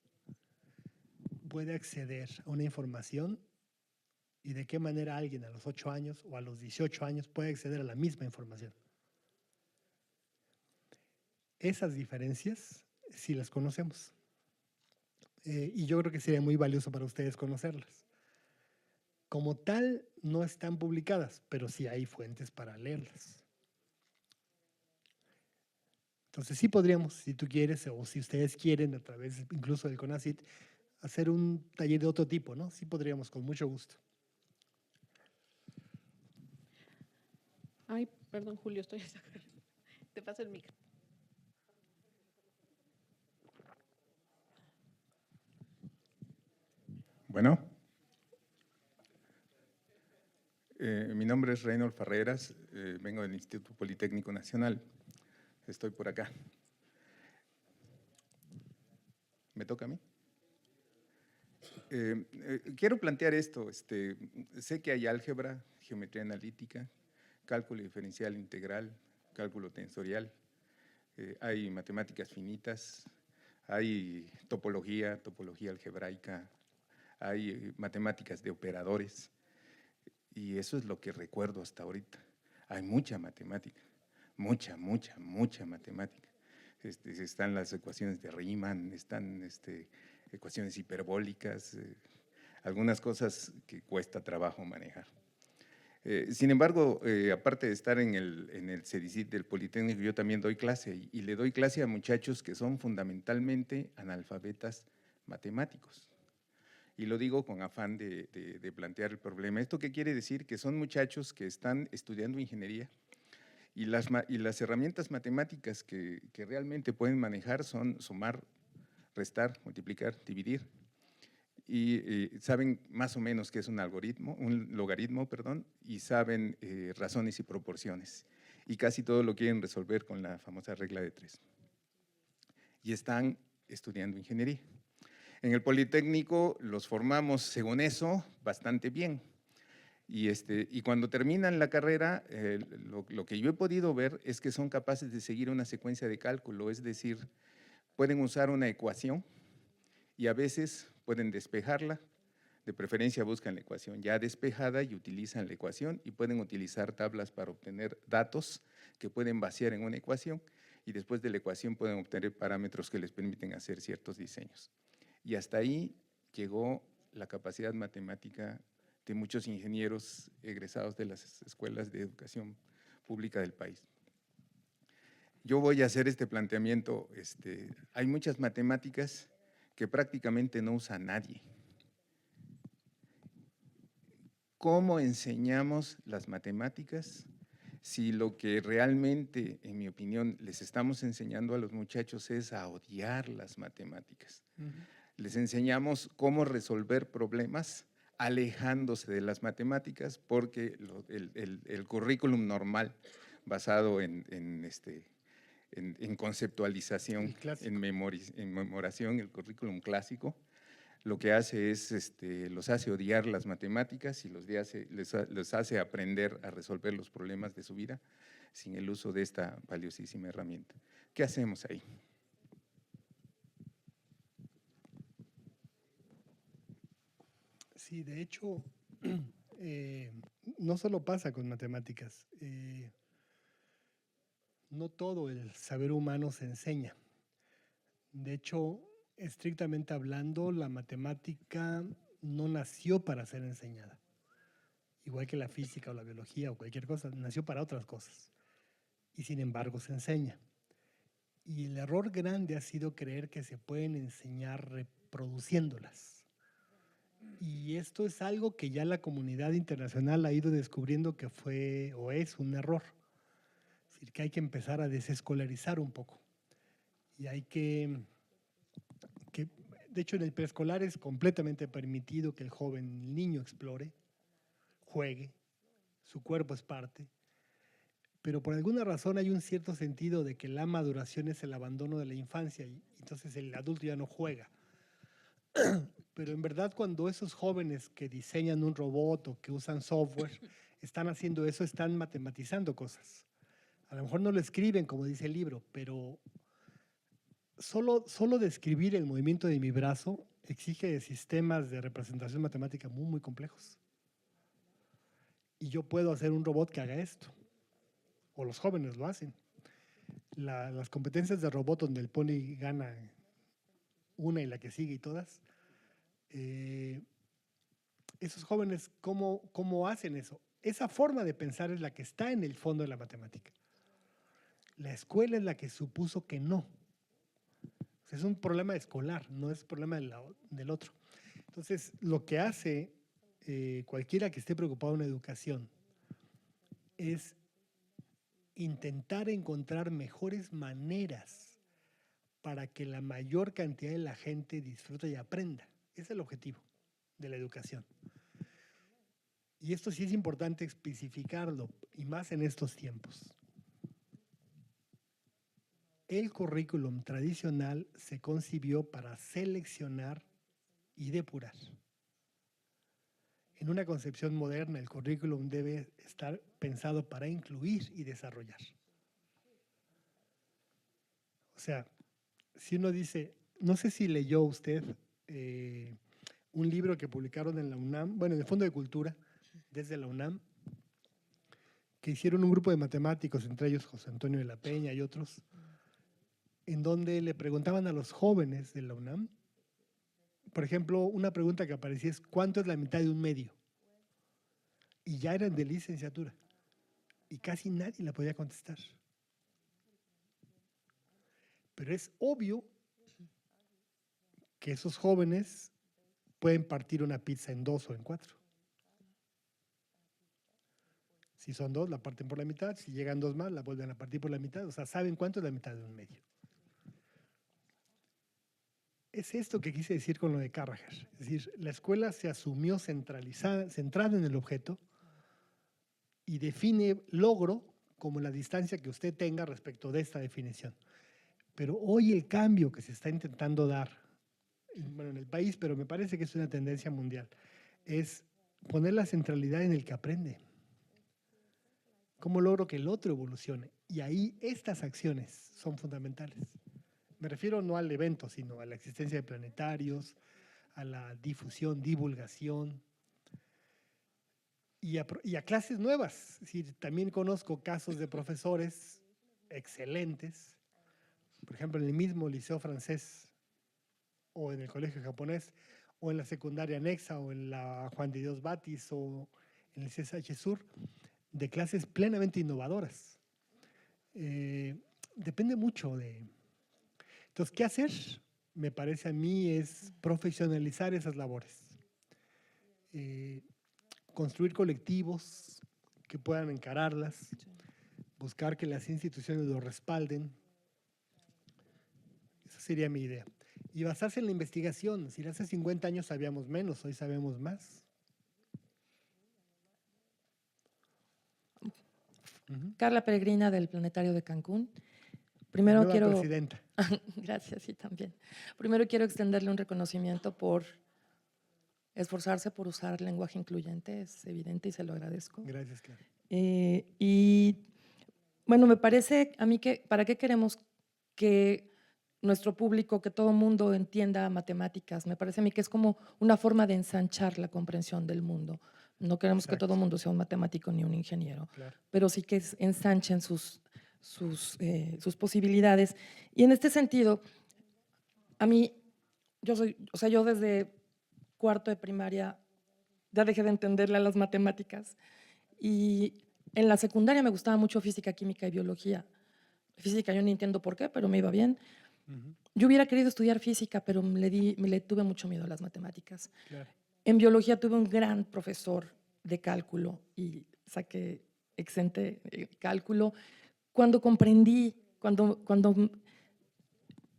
puede acceder a una información y de qué manera alguien a los 8 años o a los 18 años puede acceder a la misma información? Esas diferencias sí las conocemos. Y yo creo que sería muy valioso para ustedes conocerlas. Como tal, no están publicadas, pero sí hay fuentes para leerlas. Entonces sí podríamos, si tú quieres, o si ustedes quieren, a través incluso del CONACYT, hacer un taller de otro tipo, ¿no? Sí podríamos, con mucho gusto. Ay, perdón, Julio, estoy... Te paso el micro. Bueno, mi nombre es Reynold Farreras, vengo del Instituto Politécnico Nacional, estoy por acá. ¿Me toca a mí? Quiero plantear esto, sé que hay álgebra, geometría analítica, cálculo diferencial integral, cálculo tensorial, hay matemáticas finitas, hay topología algebraica, hay matemáticas de operadores, y eso es lo que recuerdo hasta ahorita. Hay mucha matemática, mucha matemática. Están las ecuaciones de Riemann, están ecuaciones hiperbólicas, algunas cosas que cuesta trabajo manejar. Sin embargo, aparte de estar en el CEDICIT del Politécnico, yo también doy clase y le doy clase a muchachos que son fundamentalmente analfabetas matemáticos. Y lo digo con afán de plantear el problema. ¿Esto qué quiere decir? Que son muchachos que están estudiando ingeniería y las herramientas matemáticas que realmente pueden manejar son sumar, restar, multiplicar, dividir. Y saben más o menos qué es un logaritmo, y saben razones y proporciones. Y casi todo lo quieren resolver con la famosa regla de 3. Y están estudiando ingeniería. En el Politécnico los formamos, según eso, bastante bien. Y cuando terminan la carrera, lo que yo he podido ver es que son capaces de seguir una secuencia de cálculo, es decir, pueden usar una ecuación y a veces pueden despejarla, de preferencia buscan la ecuación ya despejada y utilizan la ecuación y pueden utilizar tablas para obtener datos que pueden vaciar en una ecuación y después de la ecuación pueden obtener parámetros que les permiten hacer ciertos diseños. Y hasta ahí llegó la capacidad matemática de muchos ingenieros egresados de las escuelas de educación pública del país. Yo voy a hacer este planteamiento. Hay muchas matemáticas que prácticamente no usa nadie. ¿Cómo enseñamos las matemáticas si lo que realmente, en mi opinión, les estamos enseñando a los muchachos es a odiar las matemáticas? Les enseñamos cómo resolver problemas alejándose de las matemáticas porque el currículum normal basado en conceptualización, en memoración, el currículum clásico, lo que hace es, los hace odiar las matemáticas y les hace aprender a resolver los problemas de su vida sin el uso de esta valiosísima herramienta. ¿Qué hacemos ahí? Sí, de hecho, no solo pasa con matemáticas. No todo el saber humano se enseña. De hecho, estrictamente hablando, la matemática no nació para ser enseñada. Igual que la física o la biología o cualquier cosa, nació para otras cosas. Y sin embargo se enseña. Y el error grande ha sido creer que se pueden enseñar reproduciéndolas. Y esto es algo que ya la comunidad internacional ha ido descubriendo que fue o es un error. Es decir, que hay que empezar a desescolarizar un poco. Y hay que de hecho, en el preescolar es completamente permitido que el joven, el niño explore, juegue, su cuerpo es parte, pero por alguna razón hay un cierto sentido de que la maduración es el abandono de la infancia y entonces el adulto ya no juega. Pero en verdad cuando esos jóvenes que diseñan un robot o que usan software están haciendo eso, están matematizando cosas. A lo mejor no lo escriben como dice el libro, pero solo describir el movimiento de mi brazo exige sistemas de representación matemática muy, muy complejos. Y yo puedo hacer un robot que haga esto. O los jóvenes lo hacen. Las competencias de robot donde el pony gana una y la que sigue y todas, esos jóvenes, ¿cómo hacen eso? Esa forma de pensar es la que está en el fondo de la matemática. La escuela es la que supuso que no. O sea, es un problema escolar, no es problema del otro. Entonces, lo que hace cualquiera que esté preocupado en educación es intentar encontrar mejores maneras para que la mayor cantidad de la gente disfrute y aprenda. Ese es el objetivo de la educación. Y esto sí es importante especificarlo, y más en estos tiempos. El currículum tradicional se concibió para seleccionar y depurar. En una concepción moderna, el currículum debe estar pensado para incluir y desarrollar. O sea, si uno dice, no sé si leyó usted un libro que publicaron en la UNAM, bueno, en el Fondo de Cultura, desde la UNAM, que hicieron un grupo de matemáticos, entre ellos José Antonio de la Peña y otros, en donde le preguntaban a los jóvenes de la UNAM, por ejemplo, una pregunta que aparecía es, ¿cuánto es la mitad de un medio? Y ya eran de licenciatura. Y casi nadie la podía contestar. Pero es obvio que esos jóvenes pueden partir una pizza en 2 o en 4. Si son 2, la parten por la mitad. Si llegan 2 más, la vuelven a partir por la mitad. O sea, saben cuánto es la mitad de un medio. Es esto que quise decir con lo de Carragher. Es decir, la escuela se asumió centrada en el objeto y define logro como la distancia que usted tenga respecto de esta definición. Pero hoy el cambio que se está intentando dar bueno, en el país, pero me parece que es una tendencia mundial, es poner la centralidad en el que aprende. ¿Cómo logro que el otro evolucione? Y ahí estas acciones son fundamentales. Me refiero no al evento, sino a la existencia de planetarios, a la difusión, divulgación y a clases nuevas. Es decir, también conozco casos de profesores excelentes, por ejemplo, en el mismo liceo francés o en el colegio japonés o en la secundaria anexa o en la Juan de Dios Batis o en el CSH Sur, de clases plenamente innovadoras. Depende mucho de... Entonces, ¿qué hacer? Me parece a mí es profesionalizar esas labores. Construir colectivos que puedan encararlas, buscar que las instituciones lo respalden. Esa sería mi idea. Y basarse en la investigación. Si hace 50 años sabíamos menos, hoy sabemos más. Carla Peregrina del Planetario de Cancún. La Primero nueva quiero... presidenta. Gracias, sí, también. Primero quiero extenderle un reconocimiento por esforzarse por usar lenguaje incluyente, es evidente y se lo agradezco. Gracias, Clara. Y bueno, me parece a mí que ¿para qué queremos que nuestro público, que todo mundo entienda matemáticas? Me parece a mí que es como una forma de ensanchar la comprensión del mundo. No queremos que todo el mundo sea un matemático ni un ingeniero, Claro. pero sí que ensanchen sus posibilidades. Y en este sentido, a mí, yo desde cuarto de primaria ya dejé de entenderle a las matemáticas y en la secundaria me gustaba mucho física, química y biología. Física yo no entiendo por qué, pero me iba bien. Yo hubiera querido estudiar física, pero le tuve mucho miedo a las matemáticas. Claro. En biología tuve un gran profesor de cálculo y saqué exente cálculo. Cuando comprendí, cuando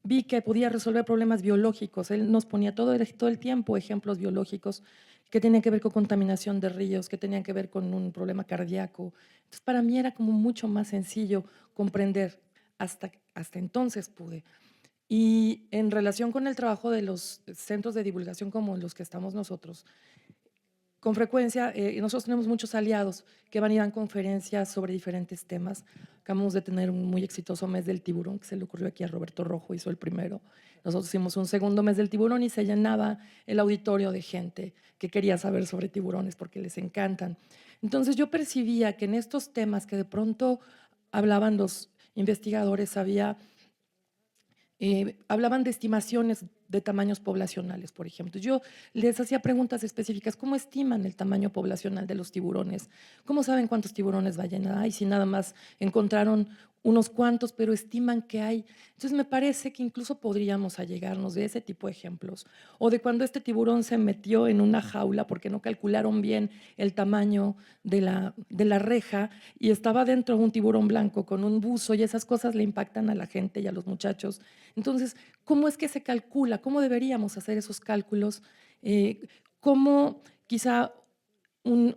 vi que podía resolver problemas biológicos, él nos ponía todo el tiempo ejemplos biológicos que tenían que ver con contaminación de ríos, que tenían que ver con un problema cardíaco. Entonces, para mí era como mucho más sencillo comprender. Hasta entonces pude. Y en relación con el trabajo de los centros de divulgación como los que estamos nosotros, con frecuencia, nosotros tenemos muchos aliados que van a ir a conferencias sobre diferentes temas. Acabamos de tener un muy exitoso mes del tiburón, que se le ocurrió aquí a Roberto Rojo, hizo el primero. Nosotros hicimos un segundo mes del tiburón y se llenaba el auditorio de gente que quería saber sobre tiburones porque les encantan. Entonces yo percibía que en estos temas que de pronto hablaban los investigadores, hablaban de estimaciones de tamaños poblacionales, por ejemplo. Yo les hacía preguntas específicas. ¿Cómo estiman el tamaño poblacional de los tiburones? ¿Cómo saben cuántos tiburones ballena hay? Si nada más encontraron unos cuantos, pero estiman que hay. Entonces me parece que incluso podríamos allegarnos de ese tipo de ejemplos. O de cuando este tiburón se metió en una jaula porque no calcularon bien el tamaño de la reja y estaba dentro un tiburón blanco con un buzo y esas cosas le impactan a la gente y a los muchachos. Entonces, ¿cómo es que se calcula? ¿Cómo deberíamos hacer esos cálculos? ¿Cómo quizá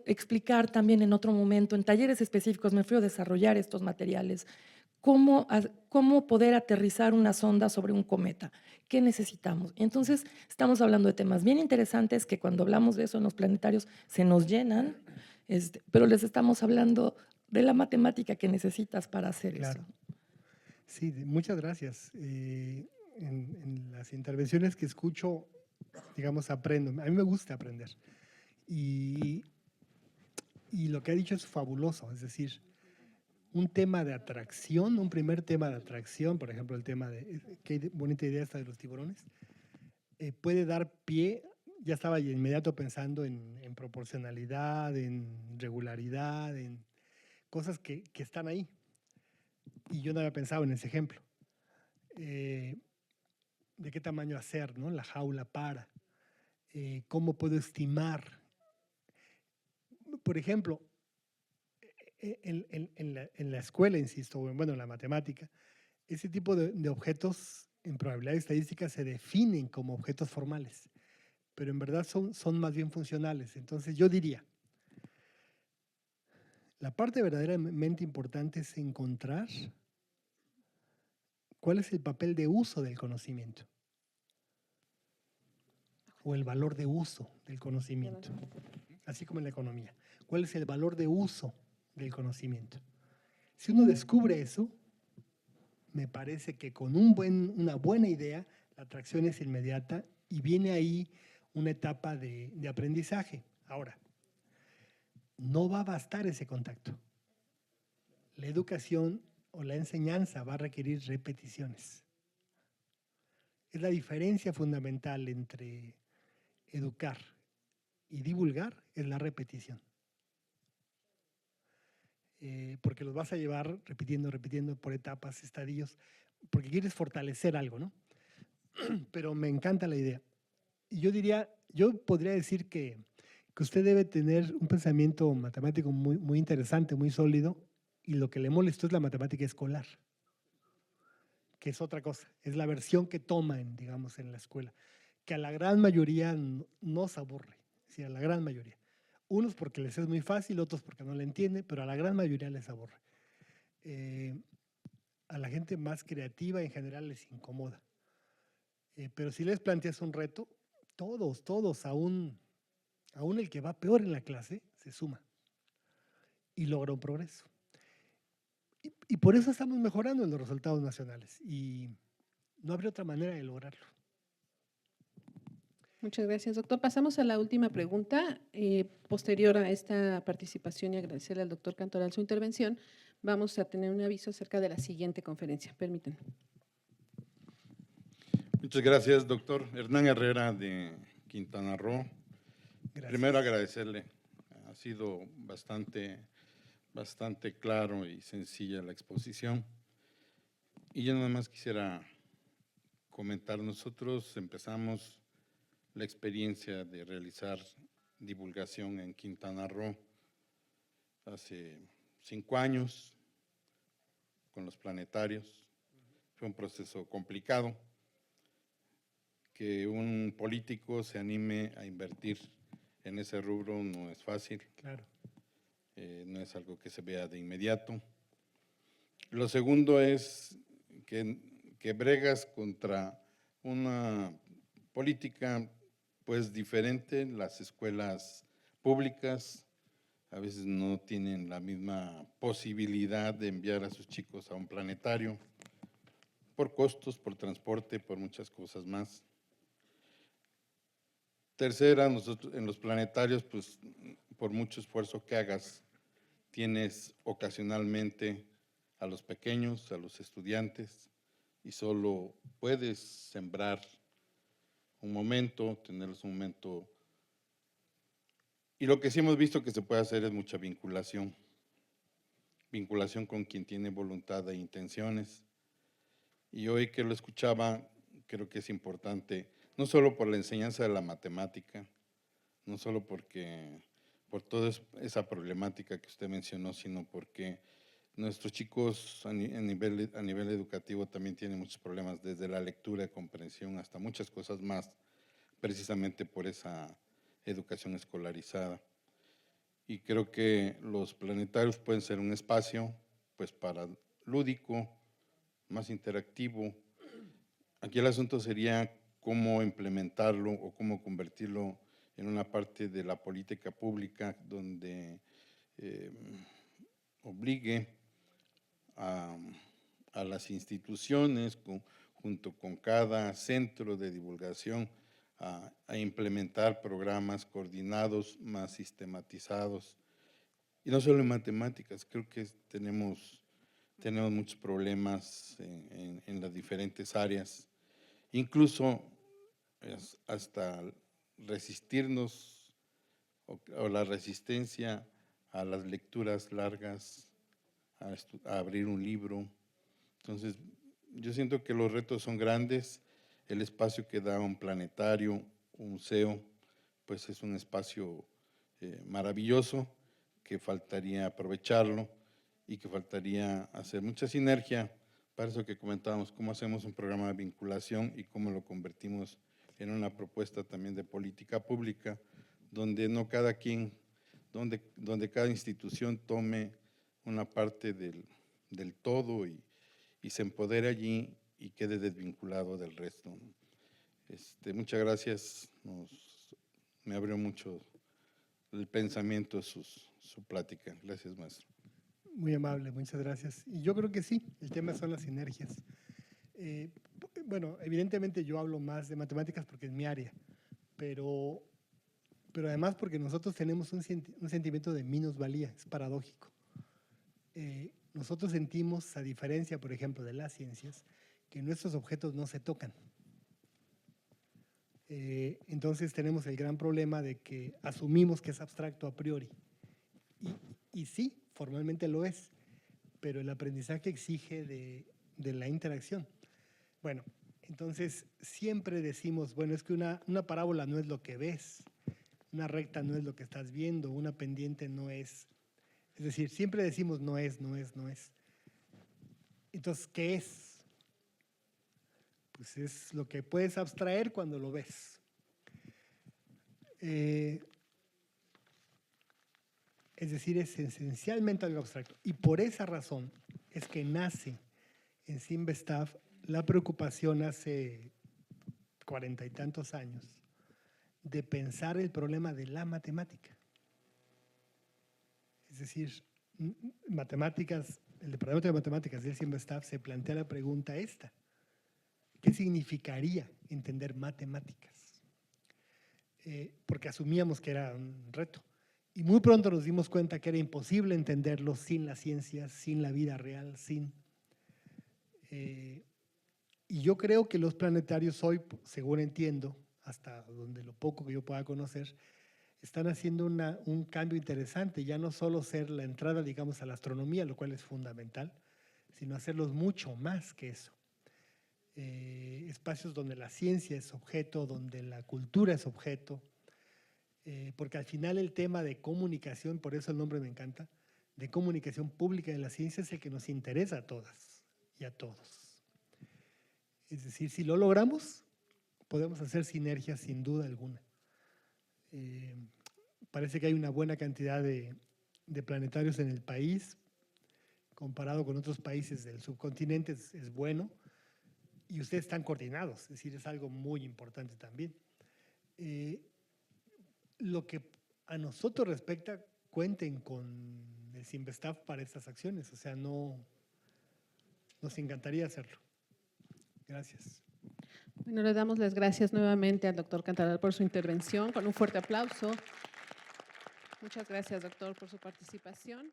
explicar también en otro momento, en talleres específicos, me fui a desarrollar estos materiales? ¿Cómo poder aterrizar una sonda sobre un cometa? ¿Qué necesitamos? Y entonces estamos hablando de temas bien interesantes que cuando hablamos de eso en los planetarios se nos llenan, pero les estamos hablando de la matemática que necesitas para hacer Claro. eso. Sí, muchas gracias. En las intervenciones que escucho, digamos, aprendo. A mí me gusta aprender. Y lo que ha dicho es fabuloso. Es decir, un tema de atracción, un primer tema de atracción, por ejemplo, el tema de, qué bonita idea esta de los tiburones, puede dar pie, ya estaba de inmediato pensando en proporcionalidad, en regularidad, en cosas que están ahí. Y yo no había pensado en ese ejemplo. De qué tamaño hacer, ¿no? La jaula para. ¿Cómo puedo estimar? Por ejemplo, en la escuela, insisto, bueno, en la matemática, ese tipo de objetos en probabilidad estadística se definen como objetos formales, pero en verdad son más bien funcionales. Entonces yo diría, la parte verdaderamente importante es encontrar cuál es el papel de uso del conocimiento. o el valor de uso del conocimiento, así como en la economía. ¿Cuál es el valor de uso del conocimiento? Si uno descubre eso, me parece que con una buena idea, la atracción es inmediata y viene ahí una etapa de aprendizaje. Ahora, no va a bastar ese contacto. La educación o la enseñanza va a requerir repeticiones. Es la diferencia fundamental entre educar y divulgar, es la repetición. Porque los vas a llevar repitiendo por etapas, estadios, porque quieres fortalecer algo, ¿no? Pero me encanta la idea. Y yo podría decir que usted debe tener un pensamiento matemático muy interesante, muy sólido, y lo que le molestó es la matemática escolar, que es otra cosa, es la versión que toman, digamos, en la escuela, que a la gran mayoría nos aburre, sí, a la gran mayoría. Unos porque les es muy fácil, otros porque no la entienden, pero a la gran mayoría les aburre. A la gente más creativa en general les incomoda. Pero si les planteas un reto, todos, aún el que va peor en la clase, se suma y logra un progreso. Y por eso estamos mejorando en los resultados nacionales y no habría otra manera de lograrlo. Muchas gracias, doctor. Pasamos a la última pregunta. Posterior a esta participación y agradecerle al doctor Cantoral su intervención, vamos a tener un aviso acerca de la siguiente conferencia. Permítanme. Muchas gracias, doctor. Hernán Herrera, de Quintana Roo. Gracias. Primero agradecerle. Ha sido bastante claro y sencilla la exposición. Y yo nada más quisiera comentar, nosotros empezamos la experiencia de realizar divulgación en Quintana Roo hace 5 años con los planetarios. Fue un proceso complicado, que un político se anime a invertir en ese rubro no es fácil. Claro. No es algo que se vea de inmediato. Lo segundo es que bregas contra una política pues diferente. Las escuelas públicas a veces no tienen la misma posibilidad de enviar a sus chicos a un planetario por costos, por transporte, por muchas cosas más. Tercera, nosotros en los planetarios, pues por mucho esfuerzo que hagas, tienes ocasionalmente a los pequeños, a los estudiantes, y solo puedes sembrar un momento, tenerlos un momento. Y lo que sí hemos visto que se puede hacer es mucha vinculación con quien tiene voluntad e intenciones. Y hoy que lo escuchaba, creo que es importante, no solo por la enseñanza de la matemática, no solo por toda esa problemática que usted mencionó, sino porque nuestros chicos a nivel educativo también tienen muchos problemas, desde la lectura y comprensión hasta muchas cosas más, precisamente por esa educación escolarizada. Y creo que los planetarios pueden ser un espacio pues para lúdico, más interactivo. Aquí el asunto sería cómo implementarlo o cómo convertirlo en una parte de la política pública donde obligue a las instituciones, junto con cada centro de divulgación, a implementar programas coordinados, más sistematizados. Y no solo en matemáticas, creo que tenemos muchos problemas en las diferentes áreas, incluso hasta resistirnos o la resistencia a las lecturas largas, a abrir un libro. Entonces, yo siento que los retos son grandes. El espacio que da un planetario, un museo, pues es un espacio maravilloso, que faltaría aprovecharlo y que faltaría hacer mucha sinergia para eso que comentábamos, cómo hacemos un programa de vinculación y cómo lo convertimos en una propuesta también de política pública, donde no cada quien, donde cada institución tome una parte del todo y se empodere allí y quede desvinculado del resto. Muchas gracias. Me abrió mucho el pensamiento su plática. Gracias, maestro. Muy amable, muchas gracias. Y yo creo que sí, el tema son las sinergias. Bueno, evidentemente yo hablo más de matemáticas porque es mi área, pero además porque nosotros tenemos un sentimiento de minusvalía, es paradójico. Nosotros sentimos, a diferencia, por ejemplo, de las ciencias, que nuestros objetos no se tocan. Entonces tenemos el gran problema de que asumimos que es abstracto a priori. Y sí, formalmente lo es, pero el aprendizaje exige de la interacción. Bueno, entonces siempre decimos, bueno, es que una parábola no es lo que ves, una recta no es lo que estás viendo, una pendiente no es. Es decir, siempre decimos no es. Entonces, ¿qué es? Pues es lo que puedes abstraer cuando lo ves. Es decir, es esencialmente algo abstracto. Y por esa razón es que nace en Simvestav la preocupación hace 40 y tantos años de pensar el problema de la matemática. Es decir, matemáticas, el Departamento de Matemáticas del Simvestav se plantea la pregunta esta: ¿qué significaría entender matemáticas? Porque asumíamos que era un reto. Y muy pronto nos dimos cuenta que era imposible entenderlo sin las ciencias, sin la vida real, y yo creo que los planetarios hoy, según entiendo, hasta donde lo poco que yo pueda conocer, están haciendo un cambio interesante, ya no solo ser la entrada, digamos, a la astronomía, lo cual es fundamental, sino hacerlos mucho más que eso. Espacios donde la ciencia es objeto, donde la cultura es objeto, porque al final el tema de comunicación, por eso el nombre me encanta, de comunicación pública de la ciencia es el que nos interesa a todas y a todos. Es decir, si lo logramos, podemos hacer sinergias sin duda alguna. Parece que hay una buena cantidad de planetarios en el país, comparado con otros países del subcontinente es bueno, y ustedes están coordinados, es decir, es algo muy importante también. Lo que a nosotros respecta, cuenten con el Simvestav para estas acciones, o sea, nos encantaría hacerlo. Gracias. Bueno, le damos las gracias nuevamente al doctor Cantaral por su intervención, con un fuerte aplauso. Muchas gracias, doctor, por su participación.